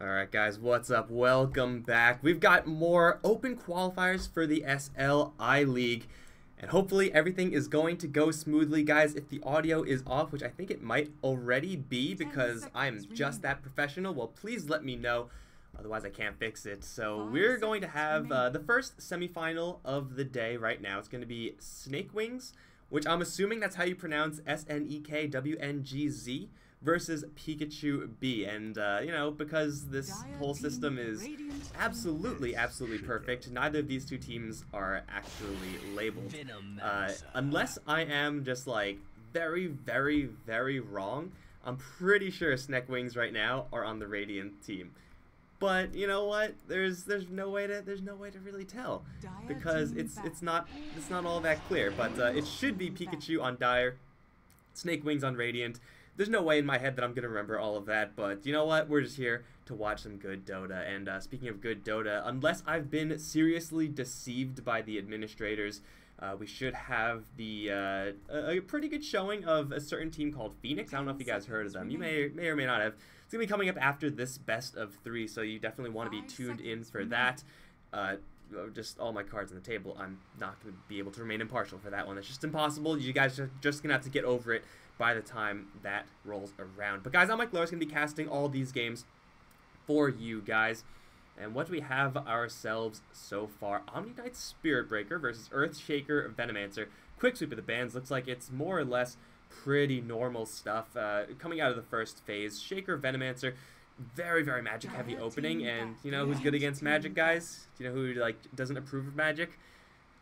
Alright guys, what's up? Welcome back. We've got more open qualifiers for the SLI League, and hopefully everything is going to go smoothly. Guys, if the audio is off, which I think it might already be because I'm just that professional, well, please let me know. Otherwise, I can't fix it. So we're going to have the first semifinal of the day right now. It's going to be Snakewingz, which I'm assuming that's how you pronounce SNEKWNGZ, versus Pikachu B. And, you know, because this whole system is absolutely perfect, neither of these two teams are actually labeled. Unless I am just, like, very wrong, I'm pretty sure Snakewingz right now are on the Radiant team. But you know what? There's no way to really tell because it's not all that clear. But it should be Pikachu on Dire, Snakewingz on Radiant. There's no way in my head that I'm gonna remember all of that. But you know what? We're just here to watch some good Dota. And speaking of good Dota, unless I've been seriously deceived by the administrators, we should have the a pretty good showing of a certain team called Phoenix. I don't know if you guys heard of them. You may or may not have. It's going to be coming up after this best of 3, so you definitely want to be tuned in for that. Just all my cards on the table. I'm not going to be able to remain impartial for that one. It's just impossible. You guys are just going to have to get over it by the time that rolls around. But guys, I'm Mike Loris, going to be casting all these games for you guys. And what do we have ourselves so far? Omni-Knight Spirit Breaker versus Earthshaker Venomancer. Quick sweep of the bands. Looks like it's more or less pretty normal stuff coming out of the first phase. Shaker Venomancer, very magic heavy opening, and you know who's good against magic, guys? Do you know who like doesn't approve of magic?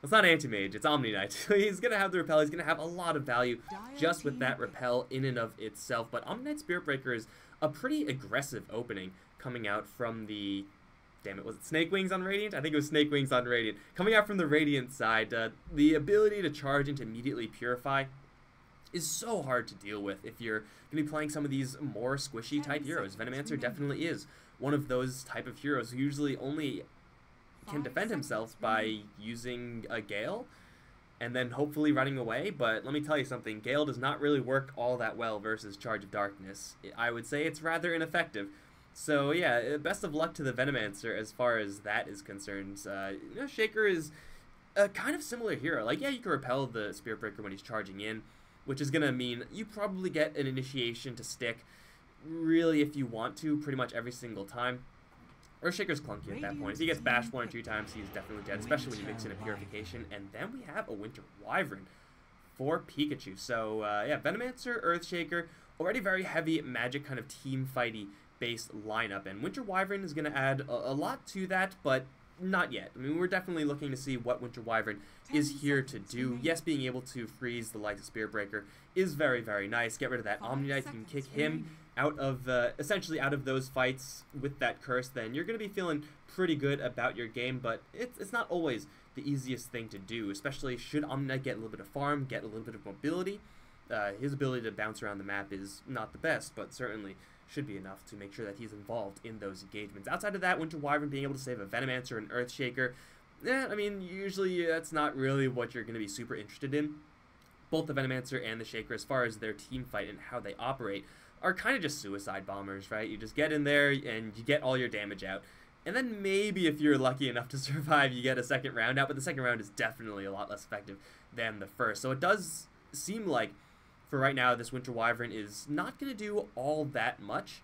It's not Anti-Mage, it's Omni-Knight. He's gonna have the repel. He's gonna have a lot of value just with that repel in and of itself. But Omni-Knight Spirit Breaker is a pretty aggressive opening coming out from the... Damn it, was it Snakewingz on Radiant? I think it was Snakewingz on Radiant. Coming out from the Radiant side, the ability to charge into immediately Purify is so hard to deal with if you're going to be playing some of these more squishy type heroes. Venomancer definitely is one of those type of heroes who usually only can defend himself by using a Gale and then hopefully running away. But let me tell you something, Gale does not really work all that well versus Charge of Darkness. I would say it's rather ineffective. So yeah, best of luck to the Venomancer as far as that is concerned. You know, Shaker is a kind of similar hero. Like, yeah, you can repel the Spirit Breaker when he's charging in, which is going to mean you probably get an initiation to stick, really, if you want to, pretty much every single time. Earthshaker's clunky at that point. If he gets bashed 1 or 2 times, he's definitely dead, especially when you mix in a Purification. And then we have a Winter Wyvern for Pikachu. So, yeah, Venomancer, Earthshaker, already very heavy magic kind of team fighty based lineup. And Winter Wyvern is going to add a lot to that, but not yet. I mean, we're definitely looking to see what Winter Wyvern is here to do. Yes, being able to freeze the likes of Spirit Breaker is very nice. Get rid of that Omni-Knight. You can kick him out of, essentially out of those fights with that curse. Then you're going to be feeling pretty good about your game, but it's not always the easiest thing to do, especially should Omni-Knight get a little bit of farm, get a little bit of mobility. His ability to bounce around the map is not the best, but certainly should be enough to make sure that he's involved in those engagements. Outside of that, Winter Wyvern being able to save a Venomancer and Earthshaker, I mean, usually that's not really what you're going to be super interested in. Both the Venomancer and the Shaker, as far as their team fight and how they operate, are kind of just suicide bombers, right? You just get in there and you get all your damage out. And then maybe if you're lucky enough to survive, you get a second round out, but the second round is definitely a lot less effective than the first. So it does seem like, for right now, this Winter Wyvern is not going to do all that much.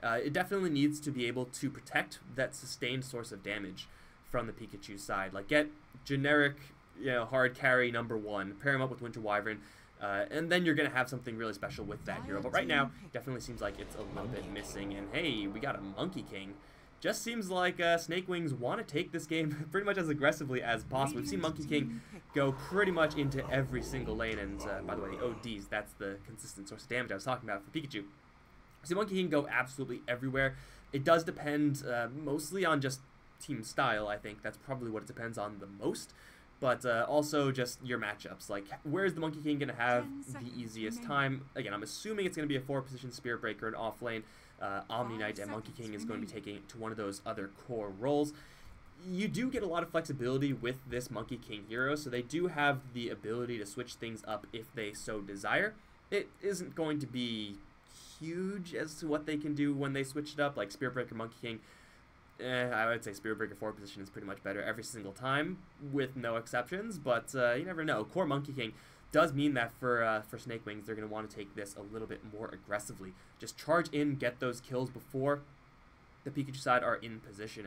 It definitely needs to be able to protect that sustained source of damage from the Pikachu side. Like, get generic, you know, hard carry #1, pair him up with Winter Wyvern, and then you're going to have something really special with that hero. But right now, definitely seems like it's a little bit missing. And hey, we got a Monkey King. Just seems like Snakewingz want to take this game pretty much as aggressively as possible. We've seen Monkey King go pretty much into every single lane, and by the way, the ODs, that's the consistent source of damage I was talking about for Pikachu. We see Monkey King go absolutely everywhere. It does depend mostly on just team style, I think. That's probably what it depends on the most. But also just your matchups. Like, where's the Monkey King going to have the easiest time? Again, I'm assuming it's going to be a 4-position Spirit Breaker and off lane. Omni-Knight and Monkey King is going to be taking to one of those other core roles. You do get a lot of flexibility with this Monkey King hero, so they do have the ability to switch things up if they so desire. It isn't going to be huge as to what they can do when they switch it up, like Spirit Breaker, Monkey King. I would say Spirit Breaker 4 position is pretty much better every single time, with no exceptions, but you never know. Core Monkey King does mean that for Snakewingz, they're going to want to take this a little bit more aggressively. Just charge in, get those kills before the Pikachu side are in position,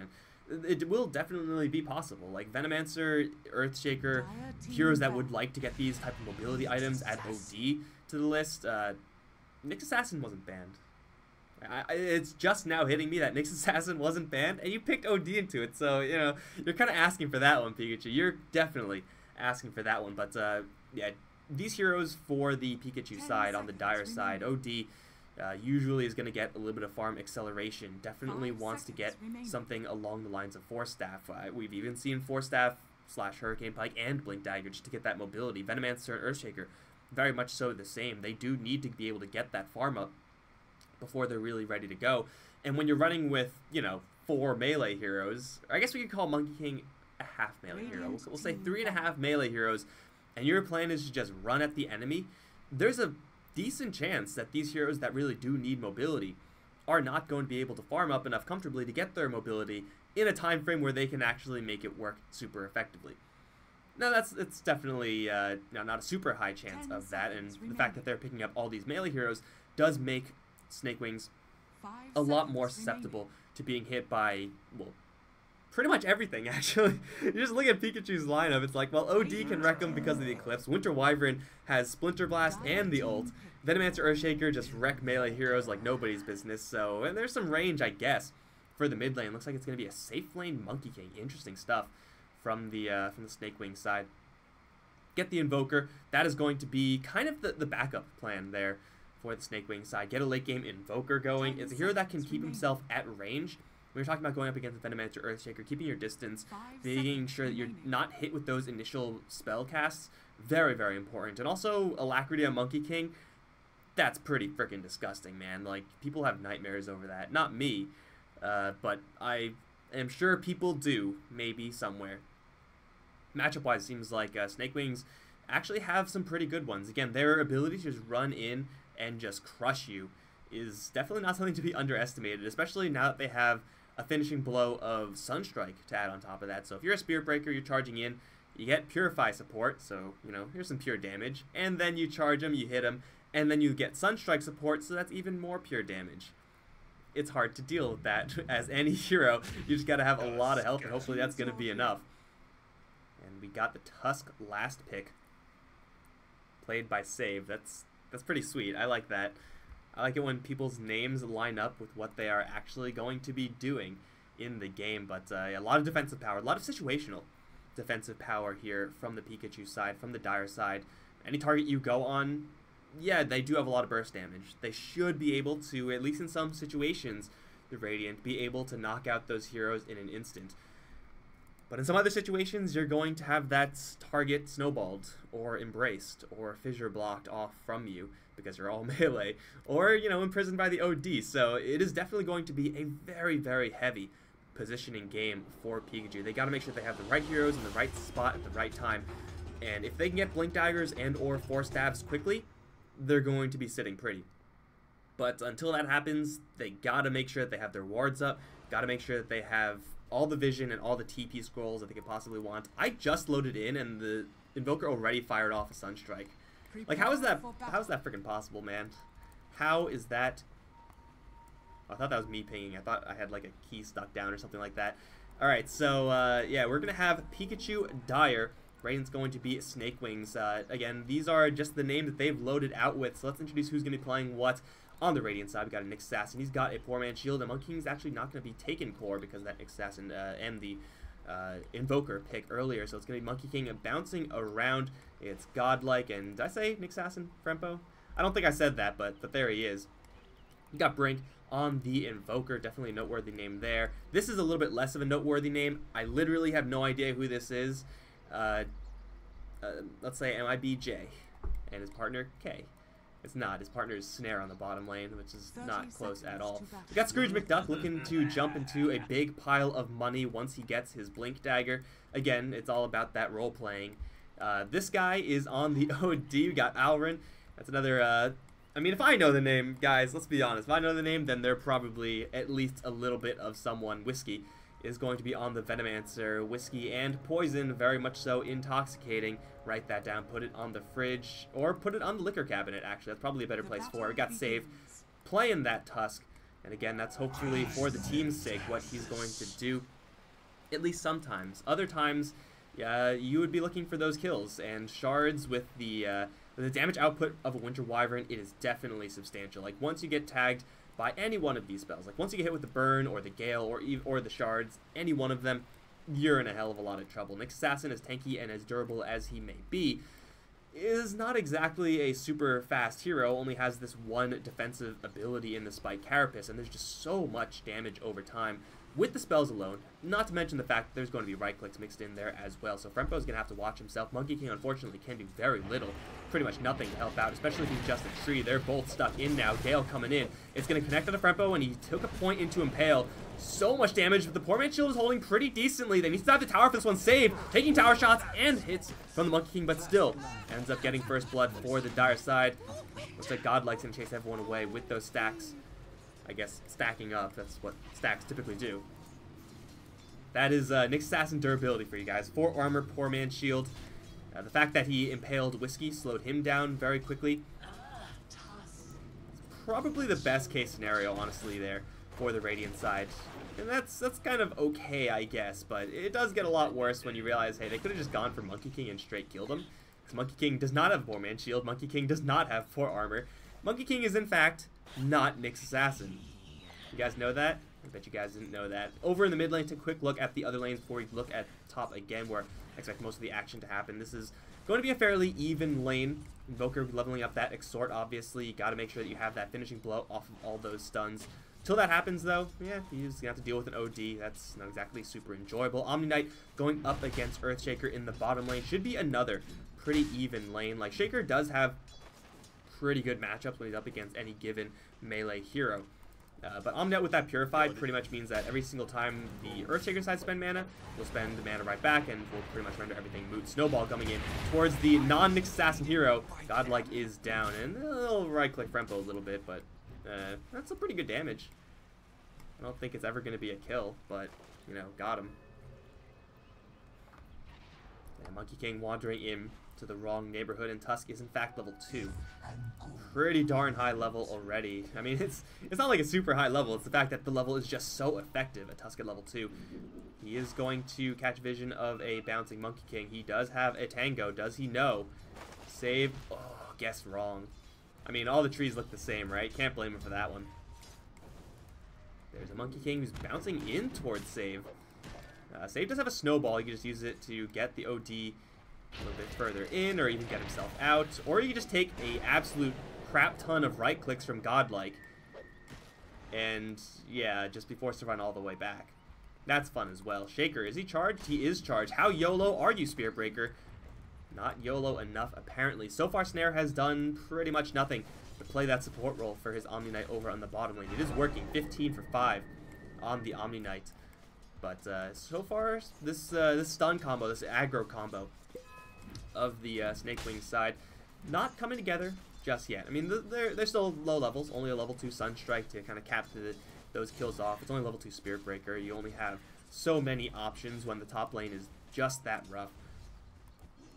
and it will definitely be possible. Like Venomancer, Earthshaker, heroes that would like to get these type of mobility items, add OD to the list. Nyx Assassin wasn't banned. It's just now hitting me that Nyx Assassin wasn't banned, and you picked OD into it, so, you know, you're kind of asking for that one, Pikachu. You're definitely asking for that one, but, yeah, these heroes for the Pikachu side, on the Dire side, OD usually is going to get a little bit of farm acceleration. Definitely wants to get something along the lines of Force Staff. We've even seen Force Staff / Hurricane Pike and Blink Dagger just to get that mobility. Venomancer and Earthshaker, very much so the same. They do need to be able to get that farm up before they're really ready to go. And when you're running with, you know, 4 melee heroes, or I guess we could call Monkey King a half melee hero. We'll say 3.5 melee heroes, and your plan is to just run at the enemy, there's a decent chance that these heroes that really do need mobility are not going to be able to farm up enough comfortably to get their mobility in a time frame where they can actually make it work super effectively. Now, it's definitely not a super high chance of that, and the fact that they're picking up all these melee heroes does make Snakewingz a lot more susceptible to being hit by, well, pretty much everything, actually. You just look at Pikachu's lineup, it's like, well, OD can wreck him because of the Eclipse. Winter Wyvern has Splinter Blast and the ult. Venomancer, Earthshaker just wreck melee heroes like nobody's business, so, and there's some range, I guess, for the mid lane. Looks like it's going to be a safe lane Monkey King. Interesting stuff from the Snakewingz side. Get the Invoker. That is going to be kind of the backup plan there for the Snakewingz side. Get a late game Invoker going. It's a hero that can keep himself at range. When you're talking about going up against Venomancer, Earthshaker, keeping your distance, making sure that you're not hit with those initial spell casts, very, very important. And also, Alacrity on Monkey King, that's pretty freaking disgusting, man. Like, people have nightmares over that. Not me, but I am sure people do, maybe somewhere. Matchup-wise, seems like Snakewingz actually have some pretty good ones. Again, their ability to just run in and just crush you is definitely not something to be underestimated, especially now that they have a finishing blow of Sunstrike to add on top of that. So if you're a Spirit Breaker, you're charging in, you get Purify support, so, you know, here's some pure damage, and then you charge him, you hit him, and then you get Sunstrike support, so that's even more pure damage. It's hard to deal with that as any hero. You just gotta have a lot of health, and hopefully that's gonna be enough. And we got the Tusk last pick, played by Save. That's pretty sweet. I like that. I like it when people's names line up with what they are actually going to be doing in the game. But a lot of defensive power, a lot of situational defensive power here from the Pikachu side, from the Dire side. Any target you go on, yeah, they do have a lot of burst damage. They should be able to, at least in some situations, the Radiant, be able to knock out those heroes in an instant. But in some other situations, you're going to have that target snowballed, or embraced, or fissure blocked off from you, because you're all melee, or, you know, imprisoned by the OD. So it is definitely going to be a very, very heavy positioning game for Pikachu. They got to make sure they have the right heroes in the right spot at the right time, and if they can get Blink Daggers and or Force Stabs quickly, they're going to be sitting pretty. But until that happens, they got to make sure that they have their wards up, got to make sure that they have all the vision and all the TP scrolls that they could possibly want. I just loaded in, and the Invoker already fired off a Sunstrike. Like, how is that freaking possible, man? How is that? Oh, I thought that was me pinging. I thought I had, like, a key stuck down or something like that. Alright, so, yeah, we're going to have Pikachu Dire. Radiant's going to be Snakewingz. Again, these are just the names that they've loaded out with, so let's introduce who's going to be playing what. On the Radiant side, we got a Nyx Assassin. He's got a Poor Man's Shield, and Monkey King's actually not going to be taken core because of that Nyx Assassin and the Invoker pick earlier. So it's going to be Monkey King bouncing around. It's godlike, and did I say Nyx Assassin, Frempo? I don't think I said that, but there he is. You got Brink on the Invoker, definitely a noteworthy name there. This is a little bit less of a noteworthy name. I literally have no idea who this is. Let's say MIBJ, and his partner K. It's not. His partner is Snare on the bottom lane, which is not close at all. We got Scrooge McDuck looking to jump into a big pile of money once he gets his Blink Dagger. Again, it's all about that role playing. This guy is on the OD. We got Alrin. That's another I mean, if I know the name, guys, let's be honest. If I know the name, then they're probably at least a little bit of someone. Whiskey is going to be on the Venomancer. Whiskey and poison, very much so intoxicating. Write that down, put it on the fridge, or put it on the liquor cabinet, actually. That's probably a better place for it. We got Save playing that Tusk. And again, that's hopefully for the team's sake what he's going to do, at least sometimes. Other times, you would be looking for those kills. And Shards with the damage output of a Winter Wyvern, it is definitely substantial. Like, once you get tagged by any one of these spells, like once you get hit with the Burn or the Gale or the Shards, any one of them, you're in a hell of a lot of trouble. Nyx Assassin, as tanky and as durable as he may be, is not exactly a super fast hero, only has this one defensive ability in the Spike Carapace, and there's just so much damage over time with the spells alone, not to mention the fact that there's going to be right-clicks mixed in there as well. So Frempo's going to have to watch himself. Monkey King, unfortunately, can do very little, pretty much nothing to help out, especially if he's just a tree. They're both stuck in now. Gale coming in. It's going to connect to the Frempo, and he took a point into Impale. So much damage, but the poor man's shield is holding pretty decently. They need to dive the tower for this one. Save, taking tower shots and hits from the Monkey King, but still ends up getting first blood for the dire side. Looks like Godlike's going to chase everyone away with those stacks. I guess stacking up, that's what stacks typically do. That is Nyx Assassin durability for you guys. 4 armor, poor man's shield. The fact that he impaled Whiskey slowed him down very quickly. It's probably the best case scenario, honestly, there for the Radiant side. And that's kind of okay, I guess, but it does get a lot worse when you realize, hey, they could have just gone for Monkey King and straight killed him. Because Monkey King does not have poor man's shield. Monkey King does not have 4 armor. Monkey King is, in fact, not Nyx Assassin. You guys know that? I bet you guys didn't know that. Over in the mid lane, take a quick look at the other lanes before we look at top again, where I expect most of the action to happen. This is going to be a fairly even lane. Invoker leveling up that Exhort, obviously. You got to make sure that you have that finishing blow off of all those stuns. Till that happens, though, yeah, you just have to deal with an OD. That's not exactly super enjoyable. Omni Knight going up against Earthshaker in the bottom lane should be another pretty even lane. Like, Shaker does have pretty good matchups when he's up against any given melee hero. But Omni Knight with that Purified pretty much means that every single time the Earthshaker side spend mana, we'll spend the mana right back, and we'll pretty much render everything moot. Snowball coming in towards the non-Nyx Assassin hero. Godlike is down, and they'll right-click Frempo a little bit, but that's a pretty good damage. I don't think it's ever going to be a kill, but, you know, got him. Yeah, Monkey King wandering in to the wrong neighborhood, and Tusk is in fact level 2. Pretty darn high level already. I mean, it's not like a super high level, it's the fact that the level is just so effective at Tusk at level 2. He is going to catch vision of a bouncing Monkey King. He does have a Tango, does he know? Save, oh, guess wrong. I mean, all the trees look the same, right? Can't blame him for that one. There's a Monkey King who's bouncing in towards Save. Save does have a Snowball, you can just use it to get the OD a little bit further in, or even get himself out, or you can just take a absolute crap ton of right clicks from Godlike, and yeah, just be forced to run all the way back. That's fun as well. Shaker, is he charged? He is charged. How YOLO are you, Spirit Breaker? Not YOLO enough, apparently. So far, Snare has done pretty much nothing to play that support role for his Omni Knight over on the bottom lane. It is working. 15 for 5 on the Omni Knight. But so far, this stun combo, this aggro combo of the Snakewingz side, not coming together just yet. I mean, they're still low levels, only a level 2 Sunstrike to kind of cap those kills off. It's only level 2 Spirit Breaker. You only have so many options when the top lane is just that rough.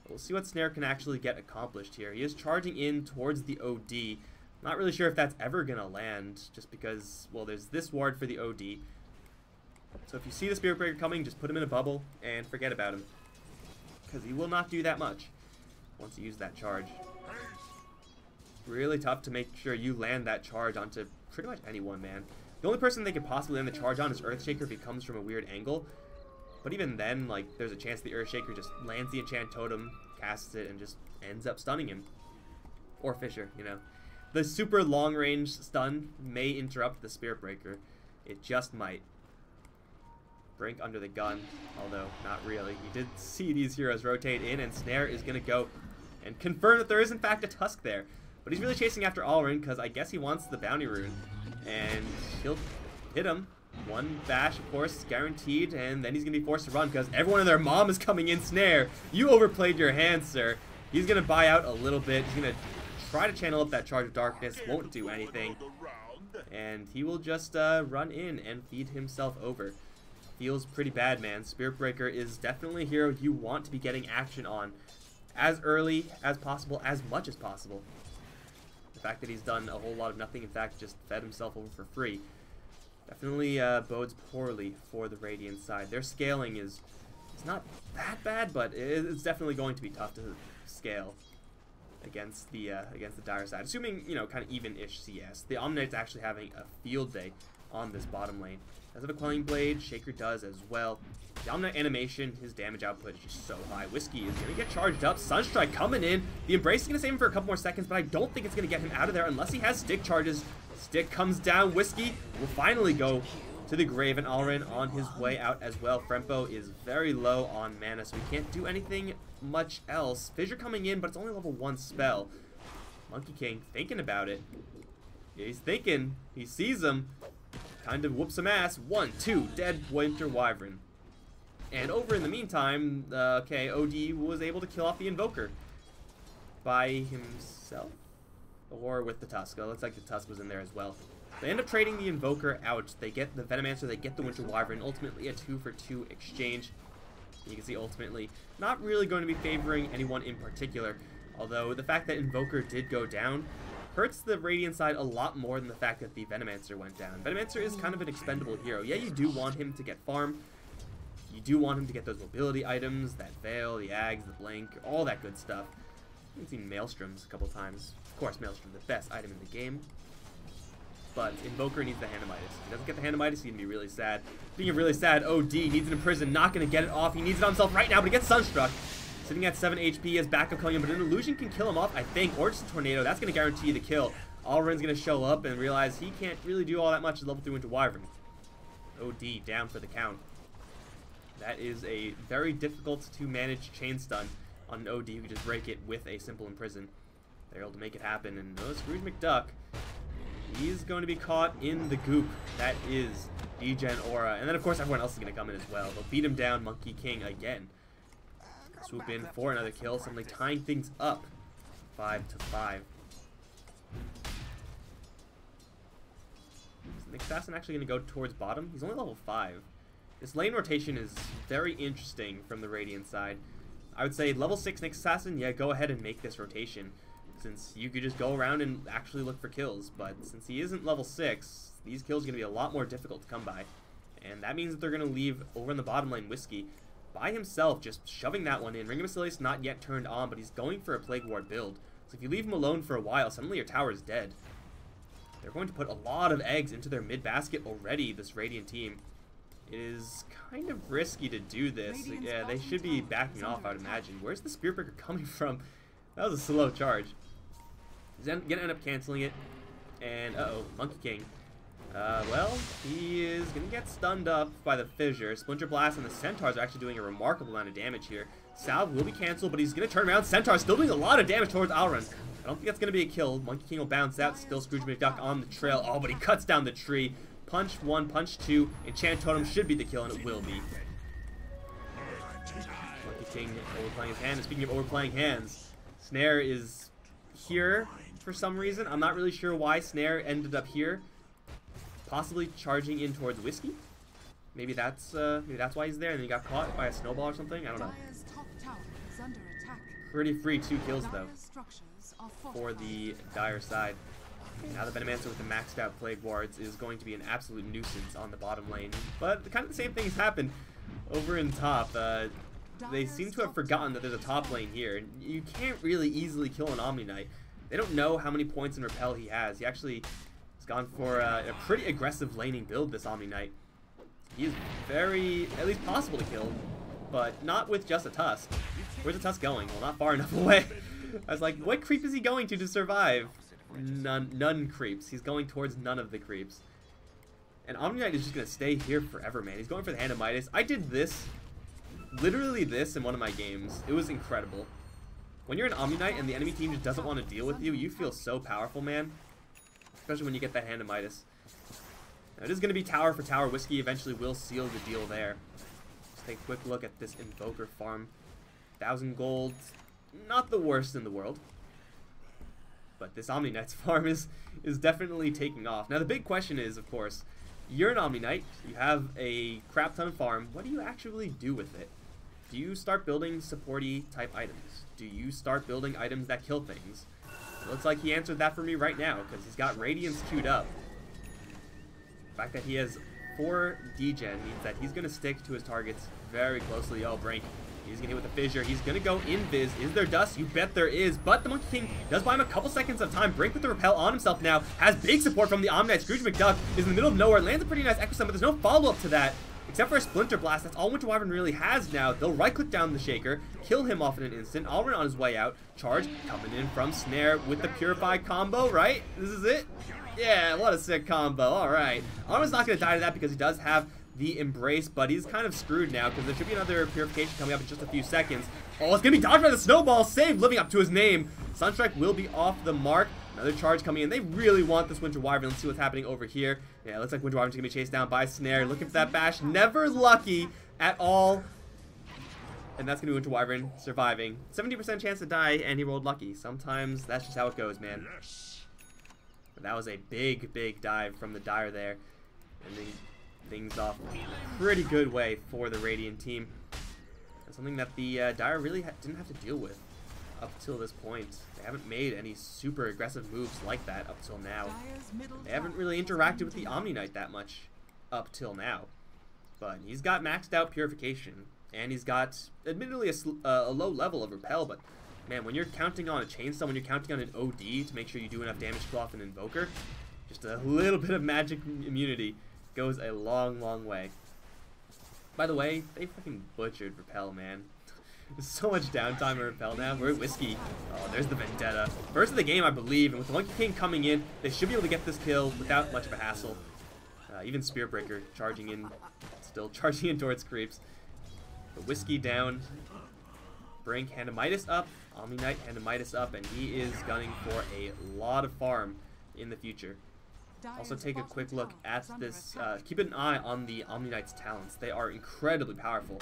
We'll see what Snare can actually get accomplished here. He is charging in towards the OD. Not really sure if that's ever going to land, just because, well, there's this ward for the OD. So if you see the Spirit Breaker coming, just put him in a bubble and forget about him, because he will not do that much once you use that charge. Really tough to make sure you land that charge onto pretty much anyone, man. The only person they could possibly land the charge on is Earthshaker if he comes from a weird angle. But even then, like, there's a chance the Earthshaker just lands the enchant totem, casts it, and just ends up stunning him. Or Fisher, you know. The super long-range stun may interrupt the Spirit Breaker. It just might. Brink under the gun, although not really. You did see these heroes rotate in, and Snare is going to go and confirm that there is in fact a Tusk there. But he's really chasing after Alrun because I guess he wants the bounty rune. And he'll hit him. One bash, of course, guaranteed, and then he's going to be forced to run because everyone and their mom is coming in. Snare, you overplayed your hand, sir. He's going to buy out a little bit. He's going to try to channel up that Charge of Darkness, won't do anything. And he will just run in and feed himself over. Feels pretty bad, man. Spirit Breaker is definitely a hero you want to be getting action on as early as possible, as much as possible. The fact that he's done a whole lot of nothing, in fact, just fed himself over for free, definitely bodes poorly for the Radiant side. Their scaling is not that bad, but it's definitely going to be tough to scale against the Dire side. Assuming, you know, kind of even-ish CS. The Omnight's actually having a field day on this bottom lane. Does have a Quelling Blade, Shaker does as well. The Omnight animation, his damage output is just so high. Whiskey is going to get charged up. Sunstrike coming in. The Embrace is going to save him for a couple more seconds, but I don't think it's going to get him out of there unless he has stick charges. Stick comes down. Whiskey will finally go to the grave, and Alrin on his way out as well. Frempo is very low on mana, so we can't do anything much else. Fissure coming in, but it's only level 1 spell. Monkey King thinking about it. Yeah, he's thinking. He sees him. Kind of whoops some ass. 1, 2, dead Winter Wyvern. And over in the meantime, okay, OD was able to kill off the Invoker by himself, or with the Tusk. It looks like the Tusk was in there as well. They end up trading the Invoker out. They get the Venomancer, they get the Winter Wyvern, ultimately a 2-for-2 exchange. You can see ultimately not really going to be favoring anyone in particular, although the fact that Invoker did go down hurts the Radiant side a lot more than the fact that the Venomancer went down. Venomancer is kind of an expendable hero. Yeah, you do want him to get farm. You do want him to get those mobility items, that Veil, the Ags, the Blink, all that good stuff. I've seen Maelstroms a couple times. Of course, Maelstrom, the best item in the game. But Invoker needs the Handamitis. If he doesn't get the Handamitis, he's going to be really sad. Speaking of really sad, OD needs it in prison, not going to get it off. He needs it on himself right now, but he gets Sunstruck. Sitting at 7 HP as backup killing him, but an Illusion can kill him off, I think, or just a Tornado. That's going to guarantee the kill. Alrin's going to show up and realize he can't really do all that much as level 3 Winter Wyvern. OD down for the count. That is a very difficult to manage chain stun on an OD who can just break it with a simple imprison. They're able to make it happen, and Scrooge McDuck, he's going to be caught in the goop. That is Degen Aura, and then of course everyone else is going to come in as well. They'll beat him down, Monkey King again. Swoop in for another kill, suddenly tying things up 5-5. Is Nick Assassin actually going to go towards bottom? He's only level 5. This lane rotation is very interesting from the Radiant side. I would say level 6 Nick Assassin, yeah, go ahead and make this rotation, since you could just go around and actually look for kills. But since he isn't level 6, these kills are going to be a lot more difficult to come by. And that means that they're going to leave over in the bottom lane Whiskey by himself, just shoving that one in. Ring of Basilius not yet turned on, but he's going for a Plague Ward build. So if you leave him alone for a while, suddenly your tower is dead. They're going to put a lot of eggs into their mid basket already, this Radiant team. It is kind of risky to do this. Yeah, they should be backing off, I would imagine. Where's the Spirit Breaker coming from? That was a slow charge. He's going to end up canceling it. And, uh-oh, Monkey King. Well, he is going to get stunned up by the Fissure. Splinter Blast and the Centaurs are actually doing a remarkable amount of damage here. Salve will be canceled, but he's going to turn around. Centaur still doing a lot of damage towards Alrin. I don't think that's going to be a kill. Monkey King will bounce out. Still Scrooge McDuck on the trail. Oh, but he cuts down the tree. Punch 1, punch 2. Enchant Totem should be the kill, and it will be. Monkey King overplaying his hand. And speaking of overplaying hands, Snare is here for some reason. I'm not really sure why Snare ended up here. Possibly charging in towards Whiskey. Maybe that's why he's there, and then he got caught by a snowball or something. I don't know. Pretty free 2 kills though for the Dire side. Now the Venomancer with the maxed out Plague Wards is going to be an absolute nuisance on the bottom lane. But kind of the same thing has happened over in top. They seem to have forgotten that there's a top lane here. You can't really easily kill an Omni Knight. They don't know how many points in Repel he has. He actually has gone for a pretty aggressive laning build, this Omni Knight. He is very, at least possible to kill, but not with just a Tusk. Where's the Tusk going? Well, not far enough away. I was like, what creep is he going to survive? None creeps. He's going towards none of the creeps. And Omni Knight is just going to stay here forever, man. He's going for the Hand of Midas. I did this, literally this, in one of my games. It was incredible. When you're an Omni Knight and the enemy team just doesn't want to deal with you, you feel so powerful, man. Especially when you get that Hand of Midas. Now, it is going to be tower for tower. Whiskey eventually will seal the deal there. Just take a quick look at this Invoker farm. 1,000 gold. Not the worst in the world. But this Omni Knight's farm is definitely taking off. Now the big question is, of course, you're an Omni Knight, you have a crap ton of farm, what do you actually do with it? Do you start building supporty type items? Do you start building items that kill things? It looks like he answered that for me right now, because he's got Radiance queued up. The fact that he has 4 degen means that he's going to stick to his targets very closely. Oh, Brink. He's going to hit with a fissure. He's going to go invis. Is there dust? You bet there is. But the Monkey King does buy him a couple seconds of time. Brink with the repel on himself now. Has big support from the Omni Knight. Scrooge McDuck is in the middle of nowhere. Lands a pretty nice Echo Stun, but there's no follow-up to that. Except for a Splinter Blast. That's all Winter Wyvern really has now. They'll right-click down the Shaker. Kill him off in an instant. Alrin on his way out. Charge coming in from Snare with the Purify combo, right? This is it? Yeah, what a sick combo. Alright. Alrin's not going to die to that because he does have the Embrace, but he's kind of screwed now because there should be another Purification coming up in just a few seconds. Oh, it's going to be dodged by the Snowball. Save, living up to his name. Sunstrike will be off the mark. Another charge coming in. They really want this Winter Wyvern. Let's see what's happening over here. Yeah, it looks like Winter Wyvern's going to be chased down by Snare. Looking for that bash. Never lucky at all. And that's going to be Winter Wyvern surviving. 70% chance to die, and he rolled lucky. Sometimes that's just how it goes, man. But that was a big, big dive from the Dire there. Ending things off in a pretty good way for the Radiant team. That's something that the Dire really didn't have to deal with up till this point. They haven't made any super aggressive moves like that up till now. They haven't really interacted with the Omni Knight that much up till now. But he's got maxed out Purification, and he's got, admittedly, a low level of Repel, but man, when you're counting on a Chainsaw, when you're counting on an OD to make sure you do enough damage to kill off an Invoker, just a little bit of magic immunity goes a long, long way. By the way, they fucking butchered Repel, man. There's so much downtime in Repel now. We're at Whiskey. Oh, there's the Vendetta. First of the game, I believe, and with the Monkey King coming in, they should be able to get this kill without much of a hassle. Even Spearbreaker charging in, still charging in towards creeps. The Whiskey down. Brink, Handamitis up. Omni Knight, Handamitis up, and he is gunning for a lot of farm in the future. Also take a quick look at this. Keep an eye on the Omni Knight's talents. They are incredibly powerful.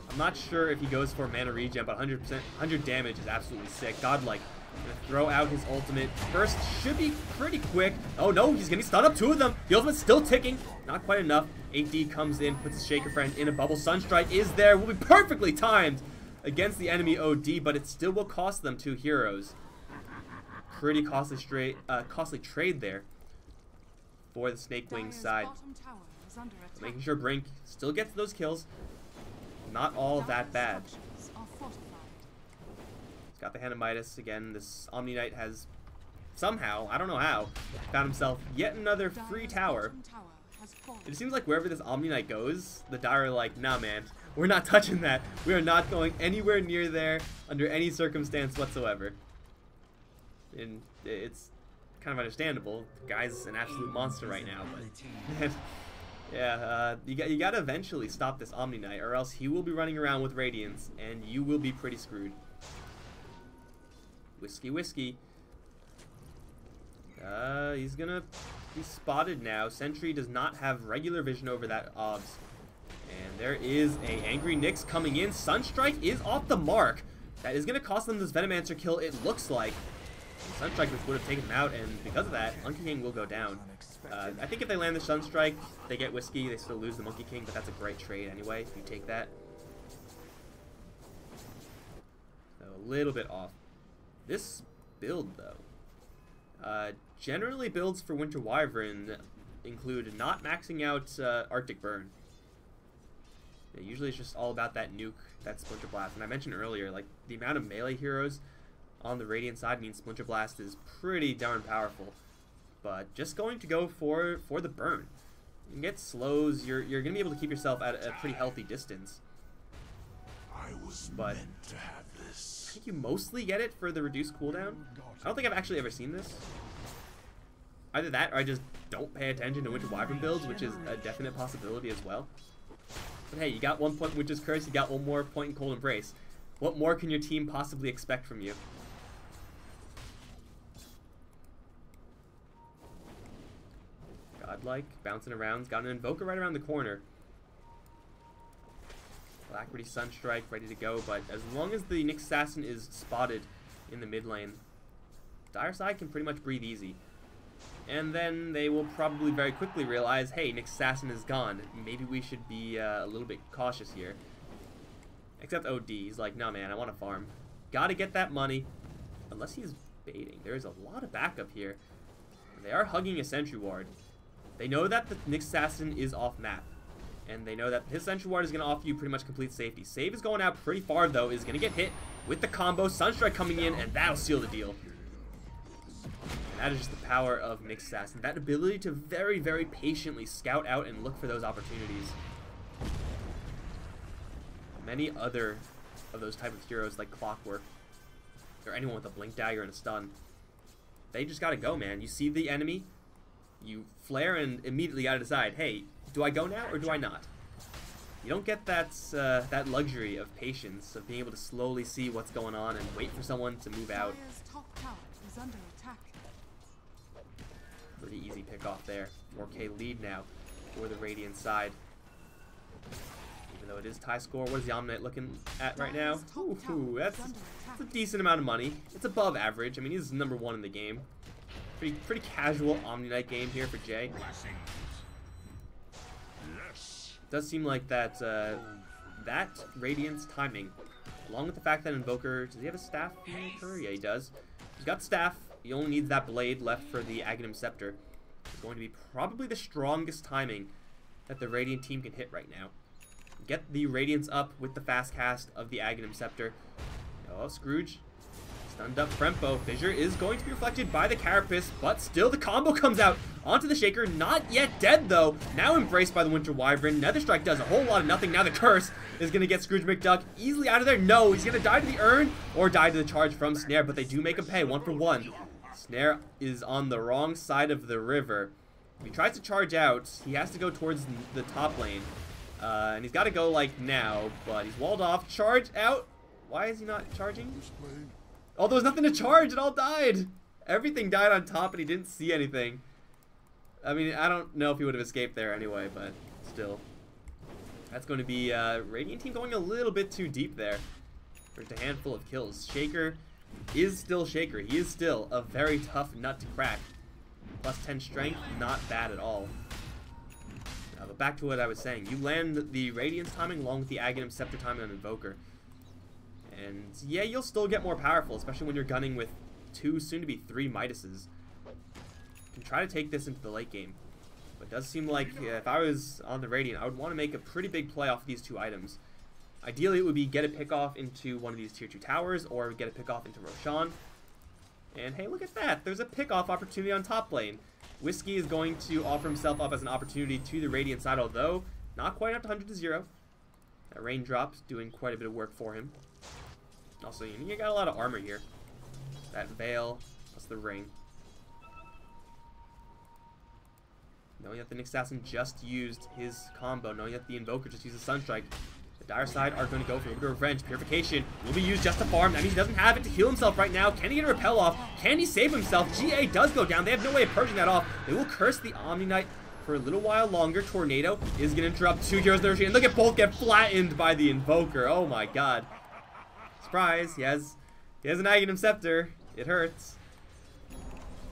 I'm not sure if he goes for mana regen, but 100 damage is absolutely sick. Godlike. Gonna throw out his ultimate. First should be pretty quick. Oh no, he's gonna stun up 2 of them. The ultimate's still ticking. Not quite enough. 8D comes in, puts his Shaker friend in a bubble. Sunstrike is there. Will be perfectly timed against the enemy OD, but it still will cost them 2 heroes. Pretty costly trade there for the Snakewingz side. Making sure Brink still gets those kills. Not all that bad. Got the Handamitis again. This Omni Knight has somehow, I don't know how, found himself yet another free tower. It seems like wherever this Omni Knight goes, the Dire are like, nah man, we're not touching that. We are not going anywhere near there under any circumstance whatsoever. And it's kind of understandable. The guy's an absolute monster right now, but yeah, you got to eventually stop this Omni Knight, or else he will be running around with Radiance, and you will be pretty screwed. Whiskey. He's gonna be spotted now. Sentry does not have regular vision over that Obs. And there is a Angry Nyx coming in. Sunstrike is off the mark. That is gonna cost them this Venomancer kill, it looks like. Sunstrike would have taken him out, and because of that, Monkey King will go down. I think if they land the Sunstrike, they get Whiskey, they still lose the Monkey King, but that's a great trade anyway, if you take that. So a little bit off. This build, though, generally builds for Winter Wyvern include not maxing out Arctic Burn. Usually it's just all about that nuke, that Splinter Blast. And I mentioned earlier, like, the amount of melee heroes on the Radiant side means Splinter Blast is pretty darn powerful. But just going to go for the burn. You can get slows, you're going to be able to keep yourself at a pretty healthy distance. But I think you mostly get it for the reduced cooldown. I don't think I've actually ever seen this. Either that or I just don't pay attention to Winter Wyvern builds, which is a definite possibility as well. But hey, you got 1 point in Witch's Curse, you got 1 more point in Cold Embrace. What more can your team possibly expect from you? Godlike, bouncing around, got an Invoker right around the corner. Alacrity Sunstrike ready to go, but as long as the Nyx Assassin is spotted in the mid lane, Dire side can pretty much breathe easy. And then they will probably very quickly realize, hey, Nick's assassin is gone. Maybe we should be a little bit cautious here. Except OD, he's like, no man, I want to farm. Gotta get that money. Unless he's baiting. There's a lot of backup here. They are hugging a sentry ward. They know that the Nick's assassin is off map. And they know that his sentry ward is going to offer you pretty much complete safety. Save is going out pretty far though, is going to get hit with the combo. Sunstrike coming in, and that'll seal the deal. That is just the power of Nick's assassin. That ability to very, very patiently scout out and look for those opportunities. Many other of those type of heroes like Clockwork, or anyone with a blink dagger and a stun, they just gotta go, man. You see the enemy, you flare and immediately gotta decide, hey, do I go now or do I not? You don't get that that luxury of patience, of being able to slowly see what's going on and wait for someone to move out. Pretty easy pick off there. 4K lead now for the Radiant side. Even though it is tie score, what is the Omni Knight looking at right now? Ooh, that's a decent amount of money. It's above average. I mean, he's number 1 in the game. Pretty casual Omni Knight game here for Jay. It does seem like that that Radiant's timing, along with the fact that Invoker, does he have a staff maker? Yeah, he does. He's got the staff. He only needs that blade left for the Aghanim Scepter. It's going to be probably the strongest timing that the Radiant team can hit right now. Get the Radiance up with the fast cast of the Aghanim Scepter. Oh, Scrooge. Stunned up Frempo. Fissure is going to be reflected by the Carapace, but still the combo comes out onto the Shaker. Not yet dead, though. Now embraced by the Winter Wyvern. Netherstrike does a whole lot of nothing. Now the Curse is going to get Scrooge McDuck easily out of there. No, he's going to die to the Urn or die to the charge from Snare, but they do make him pay 1 for 1. Snare is on the wrong side of the river. If he tries to charge out, he has to go towards the top lane. And he's got to go like now, but he's walled off. Charge out. Why is he not charging? Oh, there was nothing to charge. It all died. Everything died on top and he didn't see anything. I mean, I don't know if he would have escaped there anyway, but still. That's going to be Radiant team going a little bit too deep there. For just a handful of kills. Shaker is still Shaker. He is still a very tough nut to crack. Plus 10 strength, not bad at all. But back to what I was saying. You land the Radiance timing along with the Aghanim Scepter timing on Invoker. And yeah, you'll still get more powerful, especially when you're gunning with 2, soon to be 3 Midases. You can try to take this into the late game. But it does seem like if I was on the Radiant, I would want to make a pretty big play off of these 2 items. Ideally, it would be get a pick off into one of these tier 2 towers, or get a pick off into Roshan. And hey, look at that. There's a pick off opportunity on top lane. Whiskey is going to offer himself up as an opportunity to the Radiant side, although not quite up to 100 to 0. That Raindrop's doing quite a bit of work for him. Also, you got a lot of armor here. That Veil, plus the ring. Knowing that the Nick Assassin just used his combo, knowing that the Invoker just used a Sunstrike, the Dire side are going to go for a little bit of revenge. Purification will be used just to farm. That means he doesn't have it to heal himself right now. Can he get a repel off? Can he save himself? GA does go down. They have no way of purging that off. They will curse the Omni Knight for a little while longer. Tornado is going to interrupt 2 heroes there. And look at both get flattened by the Invoker. Oh my god. Surprise. He has an Aghanim Scepter. It hurts.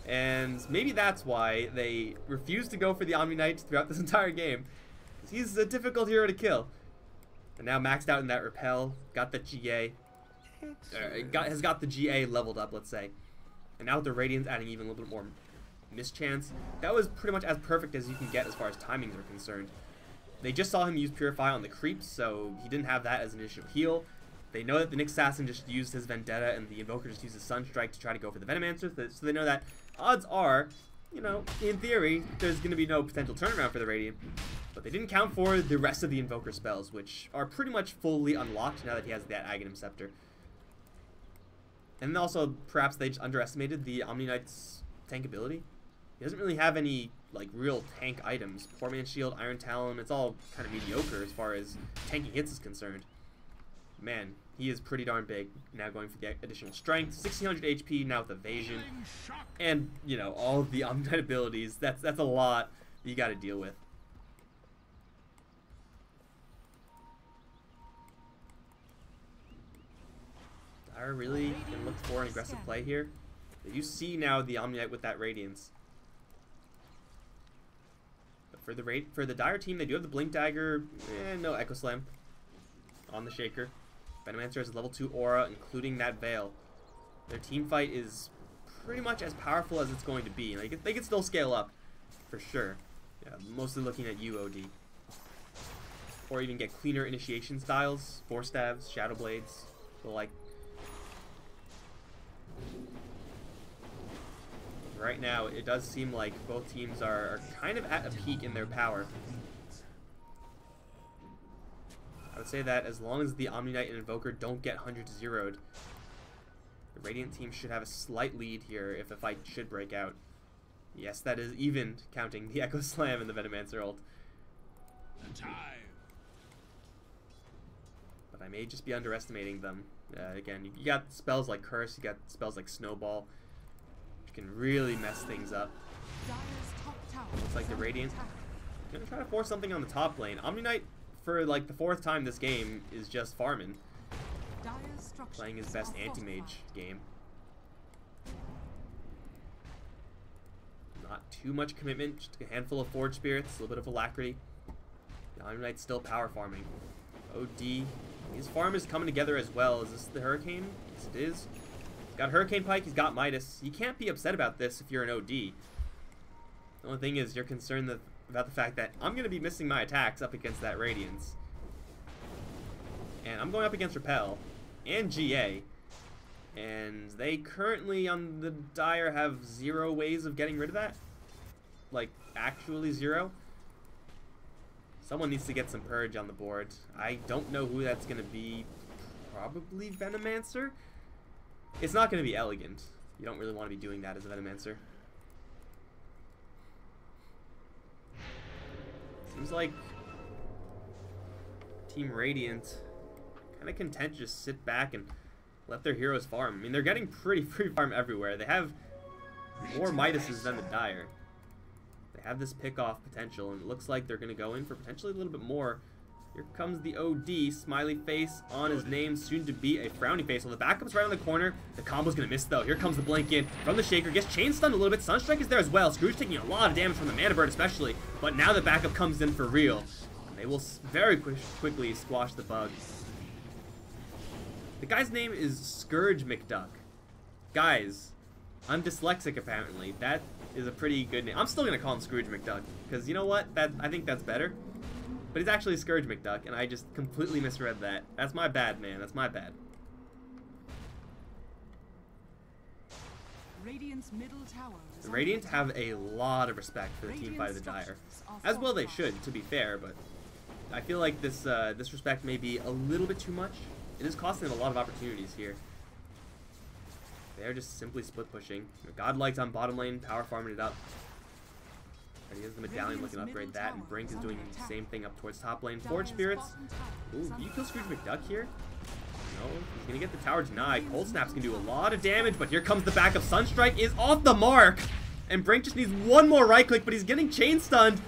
And maybe that's why they refuse to go for the Omni Knight throughout this entire game. He's a difficult hero to kill. And now maxed out in that repel, got the GA, has got the GA leveled up, let's say. And now with the Radiance adding even a little bit more mischance, that was pretty much as perfect as you can get as far as timings are concerned. They just saw him use Purify on the creeps, so he didn't have that as an initial heal. They know that the Nick Assassin just used his Vendetta and the Invoker just used his Sunstrike to try to go for the Venomancer, so they know that odds are, you know, in theory, there's going to be no potential turnaround for the Radiant. But they didn't count for the rest of the Invoker spells, which are pretty much fully unlocked now that he has that Aghanim Scepter. And also, perhaps they just underestimated the Omni Knight's tank ability. He doesn't really have any, like, real tank items. Poor Man's Shield, Iron Talon, it's all kind of mediocre as far as tanking hits is concerned. Man, he is pretty darn big. Now going for the additional strength, 1600 HP now with evasion, and, you know, all of the Omni Knight abilities. That's a lot that you got to deal with. Dire really can look for an aggressive play here. You see now the Omni Knight with that Radiance. But for the Dire team, they do have the Blink Dagger, no Echo Slam on the Shaker. Venomancer has a level 2 aura, including that Veil. Their team fight is pretty much as powerful as it's going to be. Like, they can still scale up, for sure. Yeah, mostly looking at you, OD. Or even get cleaner initiation styles, Force Staves, Shadow Blades, the like. Right now, it does seem like both teams are kind of at a peak in their power. I would say that as long as the Omni Knight and Invoker don't get 100-0'd, the Radiant team should have a slight lead here if the fight should break out. Yes, that is even counting the Echo Slam and the Venomancer ult. But I may just be underestimating them. Again, you got spells like Curse, you got spells like Snowball. You can really mess things up. Looks like the Radiant gonna try to force something on the top lane. Omni Knight, for like the 4th time this game, is just farming. Playing his best anti-mage game. Not too much commitment, just a handful of Forge Spirits, a little bit of Alacrity. The Omni Knight's still power farming. OD, his farm is coming together as well. Is this the Hurricane? Yes, it is. He's got Hurricane Pike, he's got Midas. You can't be upset about this if you're an OD. The only thing is you're concerned about the fact that I'm going to be missing my attacks up against that Radiance. And I'm going up against Repel and GA. And they currently on the Dire have 0 ways of getting rid of that. Like, actually 0. Someone needs to get some Purge on the board. I don't know who that's going to be. Probably Venomancer? It's not going to be Elegant. You don't really want to be doing that as a Venomancer. Seems like Team Radiant kind of content to just sit back and let their heroes farm. I mean, they're getting pretty free farm everywhere. They have more Midases than the Dire. They have this pick-off potential, and it looks like they're going to go in for potentially a little bit more. Here comes the OD, smiley face on his name, soon to be a frowny face. Well, the backup's right on the corner. The combo's going to miss, though. Here comes the blink in from the Shaker. Gets chain stunned a little bit. Sunstrike is there as well. Scrooge taking a lot of damage from the Mana Bird especially. But now the backup comes in for real. And they will very quickly squash the bug. The guy's name is Scourge McDuck. Guys, I'm dyslexic apparently. That is a pretty good name. I'm still going to call him Scrooge McDuck. Because you know what? I think that's better. But he's actually Scourge McDuck, and I just completely misread that. That's my bad, man. That's my bad. The Radiant have a lot of respect for the team fight of the Dire. As well they should, to be fair, but I feel like this respect may be a little bit too much. It is costing them a lot of opportunities here. They're just simply split pushing. Godlight's on bottom lane, power farming it up. And he has the Medallion looking to upgrade that, and Brink is doing the same thing up towards top lane. Forge Spirits. Ooh, can you kill Scrooge McDuck here? No, he's going to get the tower denied. Cold Snaps can do a lot of damage, but here comes the backup. Sunstrike is off the mark. And Brink just needs one more right click, but he's getting chain stunned.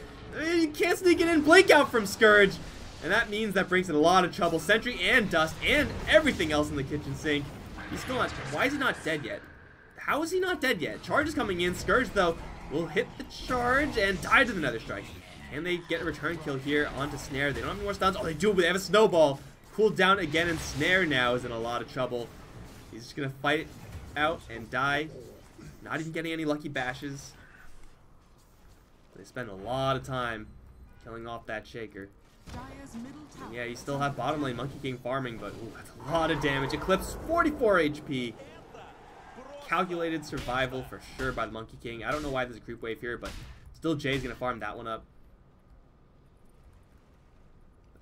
You can't sneak it in. Blink out from Scourge. And that means that Brink's in a lot of trouble. Sentry and Dust and everything else in the kitchen sink. He's still not... Why is he not dead yet? How is he not dead yet? Charge is coming in. Scourge, though, will hit the charge and die to the Nether Strike. Can they get a return kill here onto Snare? They don't have any more stuns. Oh, they do, but they have a Snowball. Cooled down again, and Snare now is in a lot of trouble. He's just going to fight it out and die. Not even getting any lucky bashes. They spend a lot of time killing off that Shaker. And yeah, you still have bottom lane Monkey King farming, but ooh, that's a lot of damage. Eclipse, 44 HP. Calculated survival for sure by the Monkey King. I don't know why there's a creep wave here, but still Jay's going to farm that one up.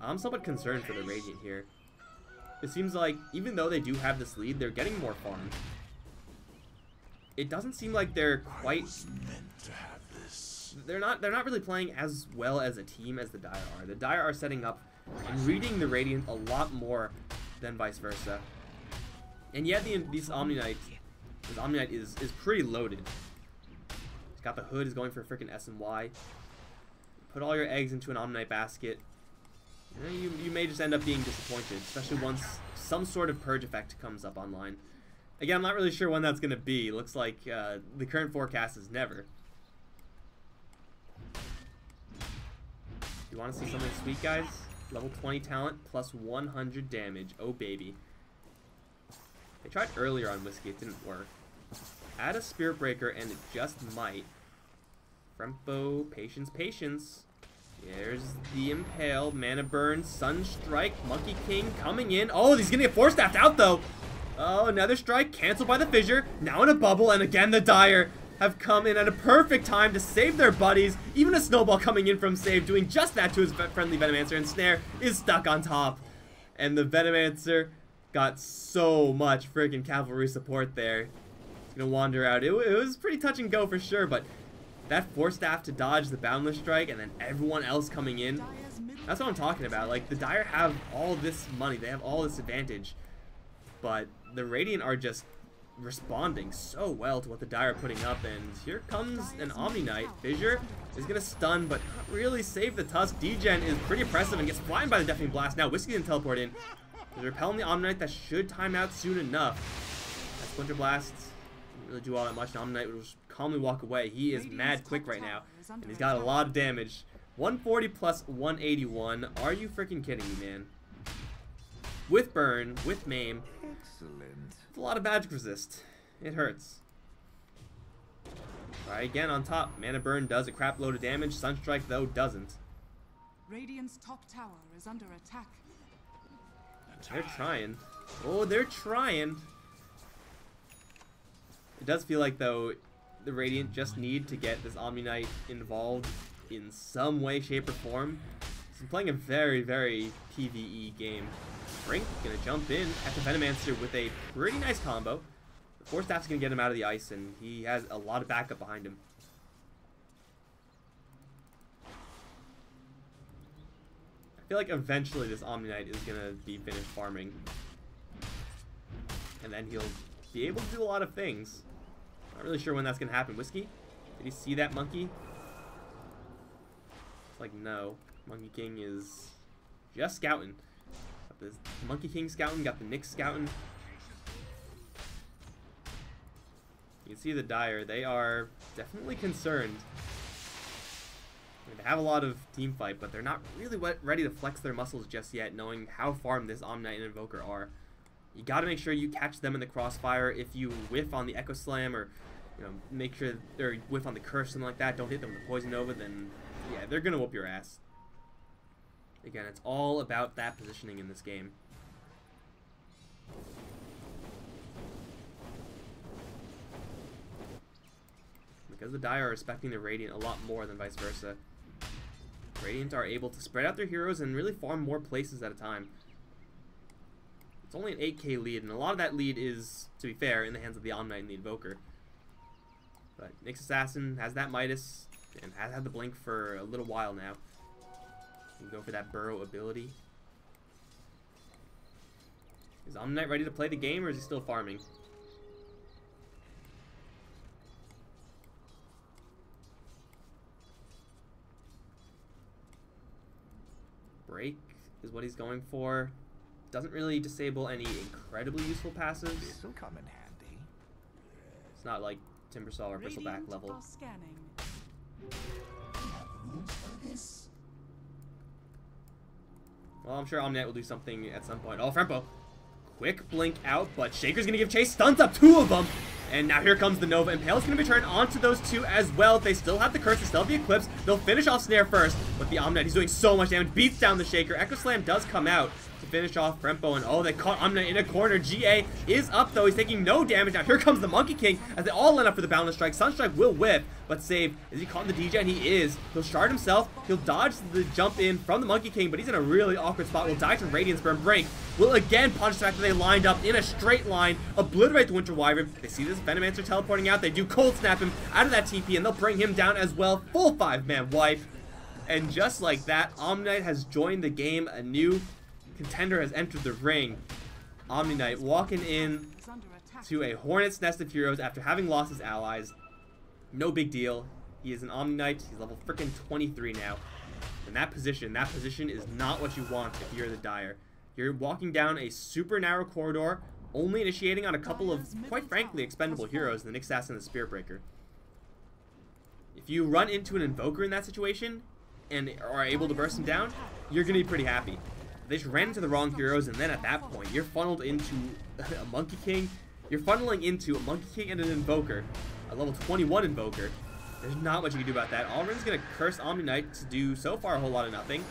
I'm somewhat concerned for the Radiant here. It seems like even though they do have this lead, they're getting more farm. It doesn't seem like they're quite... They're not really playing as well as a team as the Dire are. The Dire are setting up and reading the Radiant a lot more than vice versa. And yet these Omni Knights, this Omni Knight is pretty loaded. He's got the hood, is going for a freaking SNY. Put all your eggs into an Omni Knight basket. You may just end up being disappointed, especially once some sort of purge effect comes up online. Again, I'm not really sure when that's going to be. Looks like the current forecast is never. You want to see something sweet, guys? Level 20 talent plus 100 damage. Oh, baby. They tried earlier on Whiskey. It didn't work. Add a Spirit Breaker, and it just might. Frempo, patience, patience. There's the Impale, Mana Burn, Sunstrike, Monkey King coming in. Oh, he's gonna get Force Staffed out, though. Oh, another strike, canceled by the Fissure. Now in a bubble, and again the Dire have come in at a perfect time to save their buddies. Even a Snowball coming in from save, doing just that to his friendly Venomancer, and Snare is stuck on top. And the Venomancer got so much freaking cavalry support there. He's gonna wander out. It was pretty touch and go for sure, but that Force Staff to dodge the Boundless Strike and then everyone else coming in, that's what I'm talking about. Like, the Dire have all this money, they have all this advantage, but the Radiant are just responding so well to what the Dire are putting up, and here comes an Omni Knight. Fissure is going to stun, but not really save the Tusk. Degen is pretty impressive and gets flying by the Deafening Blast. Now Whiskey can teleport in. He's repelling the Omni Knight. That should time out soon enough. That Splinter Blast didn't really do all that much, and Omni Knight will just calmly walk away. He is mad quick right now, and he's got a lot of damage. 140 plus 181. Are you freaking kidding me, man? With burn, with maim. Excellent. With a lot of magic resist. It hurts. Alright, again on top. Mana burn does a crap load of damage. Sunstrike, though, doesn't. Radiant's top tower is under attack. They're trying. Oh, they're trying. It does feel like, though, the Radiant just need to get this Omni Knight involved in some way, shape, or form. He's playing a very, very PvE game. Brink gonna jump in at the Venomancer with a pretty nice combo. The Force Staff's gonna get him out of the ice, and he has a lot of backup behind him. I feel like eventually this Omni Knight is gonna be finished farming, and then he'll be able to do a lot of things. Not really sure when that's gonna happen. Whiskey, did he see that monkey? It's like, no. Monkey King is just scouting. Got the Monkey King scouting, got the Nyx scouting. You can see the Dire, they are definitely concerned. They have a lot of team fight, but they're not really ready to flex their muscles just yet, knowing how farmed this Omni Knight and Invoker are. You gotta make sure you catch them in the crossfire. If you whiff on the Echo Slam, or make sure they're whiff on the curse, something like that, don't hit them with the Poison Nova, then yeah, they're gonna whoop your ass. Again, it's all about that positioning in this game. Because the Dire are respecting the Radiant a lot more than vice versa. Radiant are able to spread out their heroes and really farm more places at a time. It's only an 8k lead, and a lot of that lead is, to be fair, in the hands of the Omni Knight and the Invoker. But Nyx Assassin has that Midas, and has had the Blink for a little while now. You can go for that Burrow ability. Is Omni Knight ready to play the game, or is he still farming? Break is what he's going for. Doesn't really disable any incredibly useful passives. This will come in handy. It's not like Timbersaw or Bristleback level. Well, I'm sure Omni Knight will do something at some point. Oh, Frempo. Quick blink out, but Shaker's going to give chase. Stuns up two of them. And now here comes the Nova. Impale's going to be turned onto those two as well. They still have the Curse. They still have the Eclipse. They'll finish off Snare first. But the Omni Knight, he's doing so much damage. Beats down the Shaker. Echo Slam does come out to finish off Frempo. And oh, they caught Omni Knight in a corner. GA is up, though. He's taking no damage. Now here comes the Monkey King as they all line up for the Boundless Strike. Sunstrike will whip, but save. Is he caught in the DJ? And he is. He'll shard himself. He'll dodge the jump in from the Monkey King, but he's in a really awkward spot. Will die to Radiance Burn. Brink will again punish the fact that they lined up in a straight line, obliterate the Winter Wyvern. They see this Venomancer teleporting out. They do cold snap him out of that TP, and they'll bring him down as well. Full 5-man wipe. And just like that, Omni Knight has joined the game. A new contender has entered the ring. Omni Knight walking in to a Hornet's Nest of heroes after having lost his allies. No big deal. He is an Omni Knight. He's level freaking 23 now. And that position is not what you want if you're the Dire. You're walking down a super narrow corridor only initiating on a couple of, quite frankly, expendable heroes, the Nyx Assassin and the Spirit Breaker. If you run into an Invoker in that situation and are able to burst him down, you're going to be pretty happy. They just ran into the wrong heroes, and then at that point, you're funneled into a Monkey King. You're funneling into a Monkey King and an Invoker, a level 21 Invoker. There's not much you can do about that. Alrin's going to curse Omni Knight to do so far a whole lot of nothing.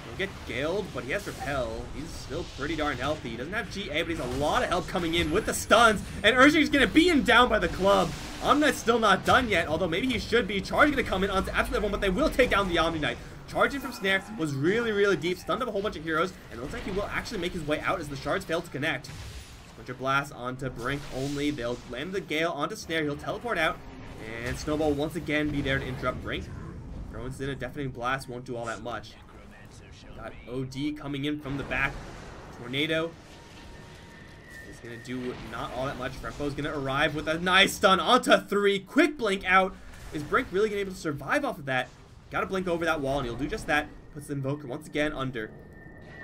He'll get Galed, but he has Repel. He's still pretty darn healthy. He doesn't have GA, but he's a lot of help coming in with the stuns. And Urshing's going to beat him down by the club. Omni Knight's still not done yet, although maybe he should be. Charge going to come in onto absolute level 1, but they will take down the Omni Knight. Charging from Snare was really, really deep. Stunned up a whole bunch of heroes, and it looks like he will actually make his way out as the shards fail to connect. Winter Blast onto Brink only. They'll land the Gale onto Snare. He'll teleport out, and Snowball will once again be there to interrupt Brink. Throws in a Deafening Blast, won't do all that much. Got OD coming in from the back. Tornado is going to do not all that much. Frempo's going to arrive with a nice stun onto 3. Quick blink out. Is Brink really going to be able to survive off of that? Got to blink over that wall, and he'll do just that. Puts the Invoker once again under.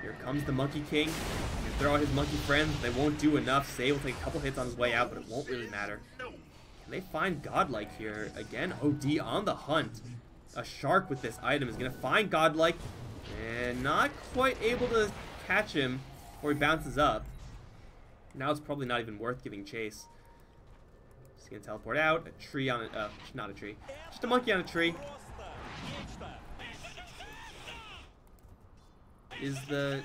Here comes the Monkey King. He can throw out his monkey friends. They won't do enough. Save will take a couple hits on his way out, but it won't really matter. Can they find Godlike here? Again, OD on the hunt. A shark with this item is going to find Godlike. And not quite able to catch him before he bounces up. Now it's probably not even worth giving chase. Just gonna teleport out. A tree on a not a tree. Just a monkey on a tree. Is the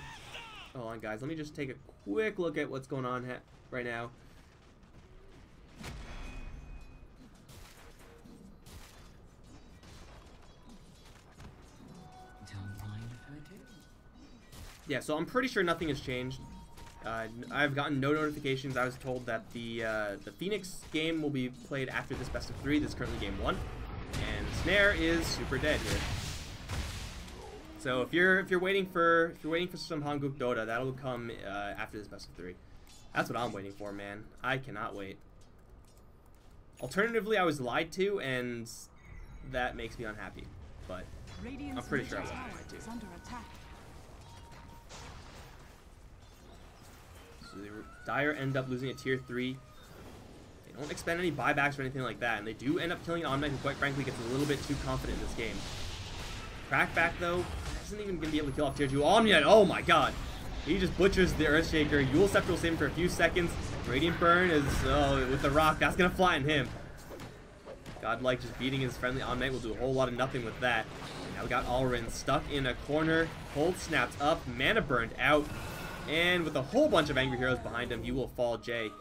hold on, guys. Let me just take a quick look at what's going on right now. Yeah, so I'm pretty sure nothing has changed. I've gotten no notifications. I was told that the Phoenix game will be played after this best of 3. This is currently game 1, and Snare is super dead here. So if you're waiting for some Hanguk Dota, that'll come after this best of 3. That's what I'm waiting for, man. I cannot wait. Alternatively, I was lied to, and that makes me unhappy. But I'm pretty sure I wasn't lied to. So the Dire end up losing a tier 3. They don't expend any buybacks or anything like that, and they do end up killing Omni, who quite frankly gets a little bit too confident in this game. Crackback though, isn't even going to be able to kill off tier 2. Omni, oh my god! He just butchers the Earthshaker. Yule Scepter will save him for a few seconds. Radiant Burn is, with the rock, that's going to flatten him. Godlike just beating his friendly Omni will do a whole lot of nothing with that. And now we got Alrin stuck in a corner. Cold snaps up, mana burned out. And with a whole bunch of angry heroes behind him, he will fall Jay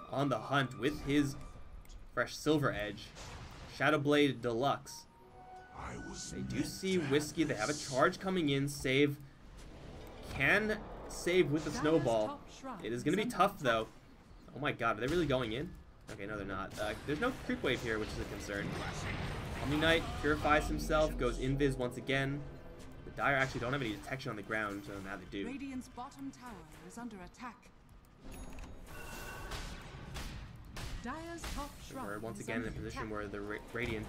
on the hunt with his fresh Silver Edge. Shadowblade Deluxe. They do see Whiskey. They have a charge coming in. Save. Can save with the Snowball. It is going to be tough, though. Oh my god, are they really going in? Okay, no, they're not. There's no creep wave here, which is a concern. Omni Knight purifies himself, goes invis once again. The Dire actually don't have any detection on the ground, so now they do. Radiant's bottom tower is under attack. Dire's top shrine We're once again in a position where the Radiant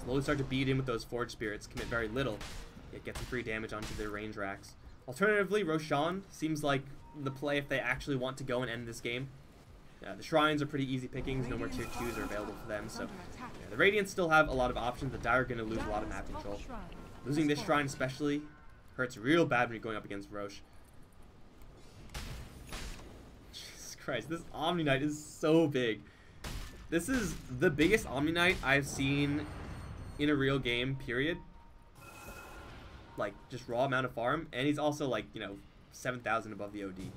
slowly start to beat in with those Forge Spirits, commit very little, yet get some free damage onto their range racks. Alternatively, Roshan seems like the play if they actually want to go and end this game. The Shrines are pretty easy pickings, no more tier 2s are available for them, so yeah, the Radiant still have a lot of options. The Dire are going to lose a lot of map control. Losing this Shrine especially hurts real bad when you're going up against Roche. Jesus Christ, this Omni Knight is so big. This is the biggest Omni Knight I've seen in a real game, period. Like, just raw amount of farm. And he's also, like, you know, 7,000 above the OD.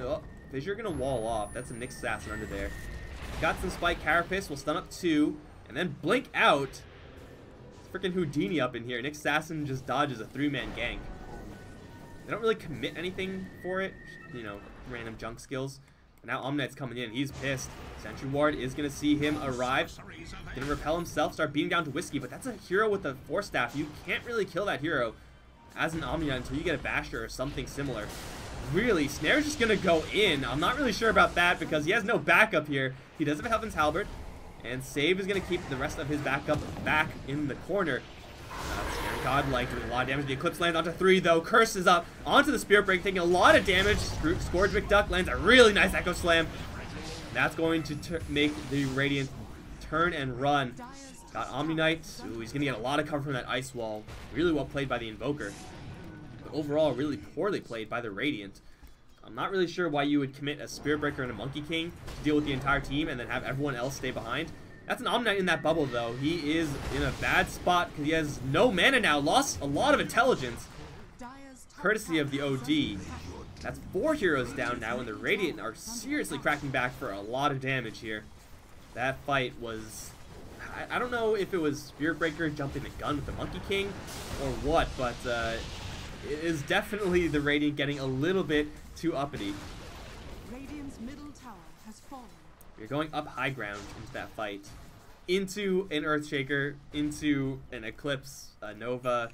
Oh, Fissure gonna wall off. That's a Nyx Assassin under there. Got some Spike Carapace. Will stun up 2. And then blink out. Freaking Houdini up in here. Nyx Assassin just dodges a 3-man gank. They don't really commit anything for it. You know, random junk skills. But now Omni Knight's coming in. He's pissed. Sentry Ward is going to see him arrive. Going to repel himself, start beating down to Whiskey. But that's a hero with a Force Staff. You can't really kill that hero as an Omni Knight until you get a Basher or something similar. Really, Snare's just going to go in. I'm not really sure about that because he has no backup here. He does have a Heaven's Halberd. And Save is going to keep the rest of his backup back in the corner. Snare godlike, doing a lot of damage. The Eclipse lands onto 3, though. Curse is up onto the Spirit Break, taking a lot of damage. Scourge McDuck lands a really nice Echo Slam. That's going to make the Radiant turn and run. Got Omni Knight. Ooh, he's going to get a lot of cover from that Ice Wall. Really well played by the Invoker. But overall, really poorly played by the Radiant. I'm not really sure why you would commit a Spirit Breaker and a Monkey King to deal with the entire team and then have everyone else stay behind. That's an Omni Knight in that bubble, though. He is in a bad spot because he has no mana now. Lost a lot of intelligence, courtesy of the OD. That's 4 heroes down now, and the Radiant are seriously cracking back for a lot of damage here. That fight was... I don't know if it was Spirit Breaker jumping the gun with the Monkey King or what, but it is definitely the Radiant getting a little bit too uppity. Radiant's middle tower has fallen. You're going up high ground into that fight. Into an Earthshaker, into an Eclipse, a Nova.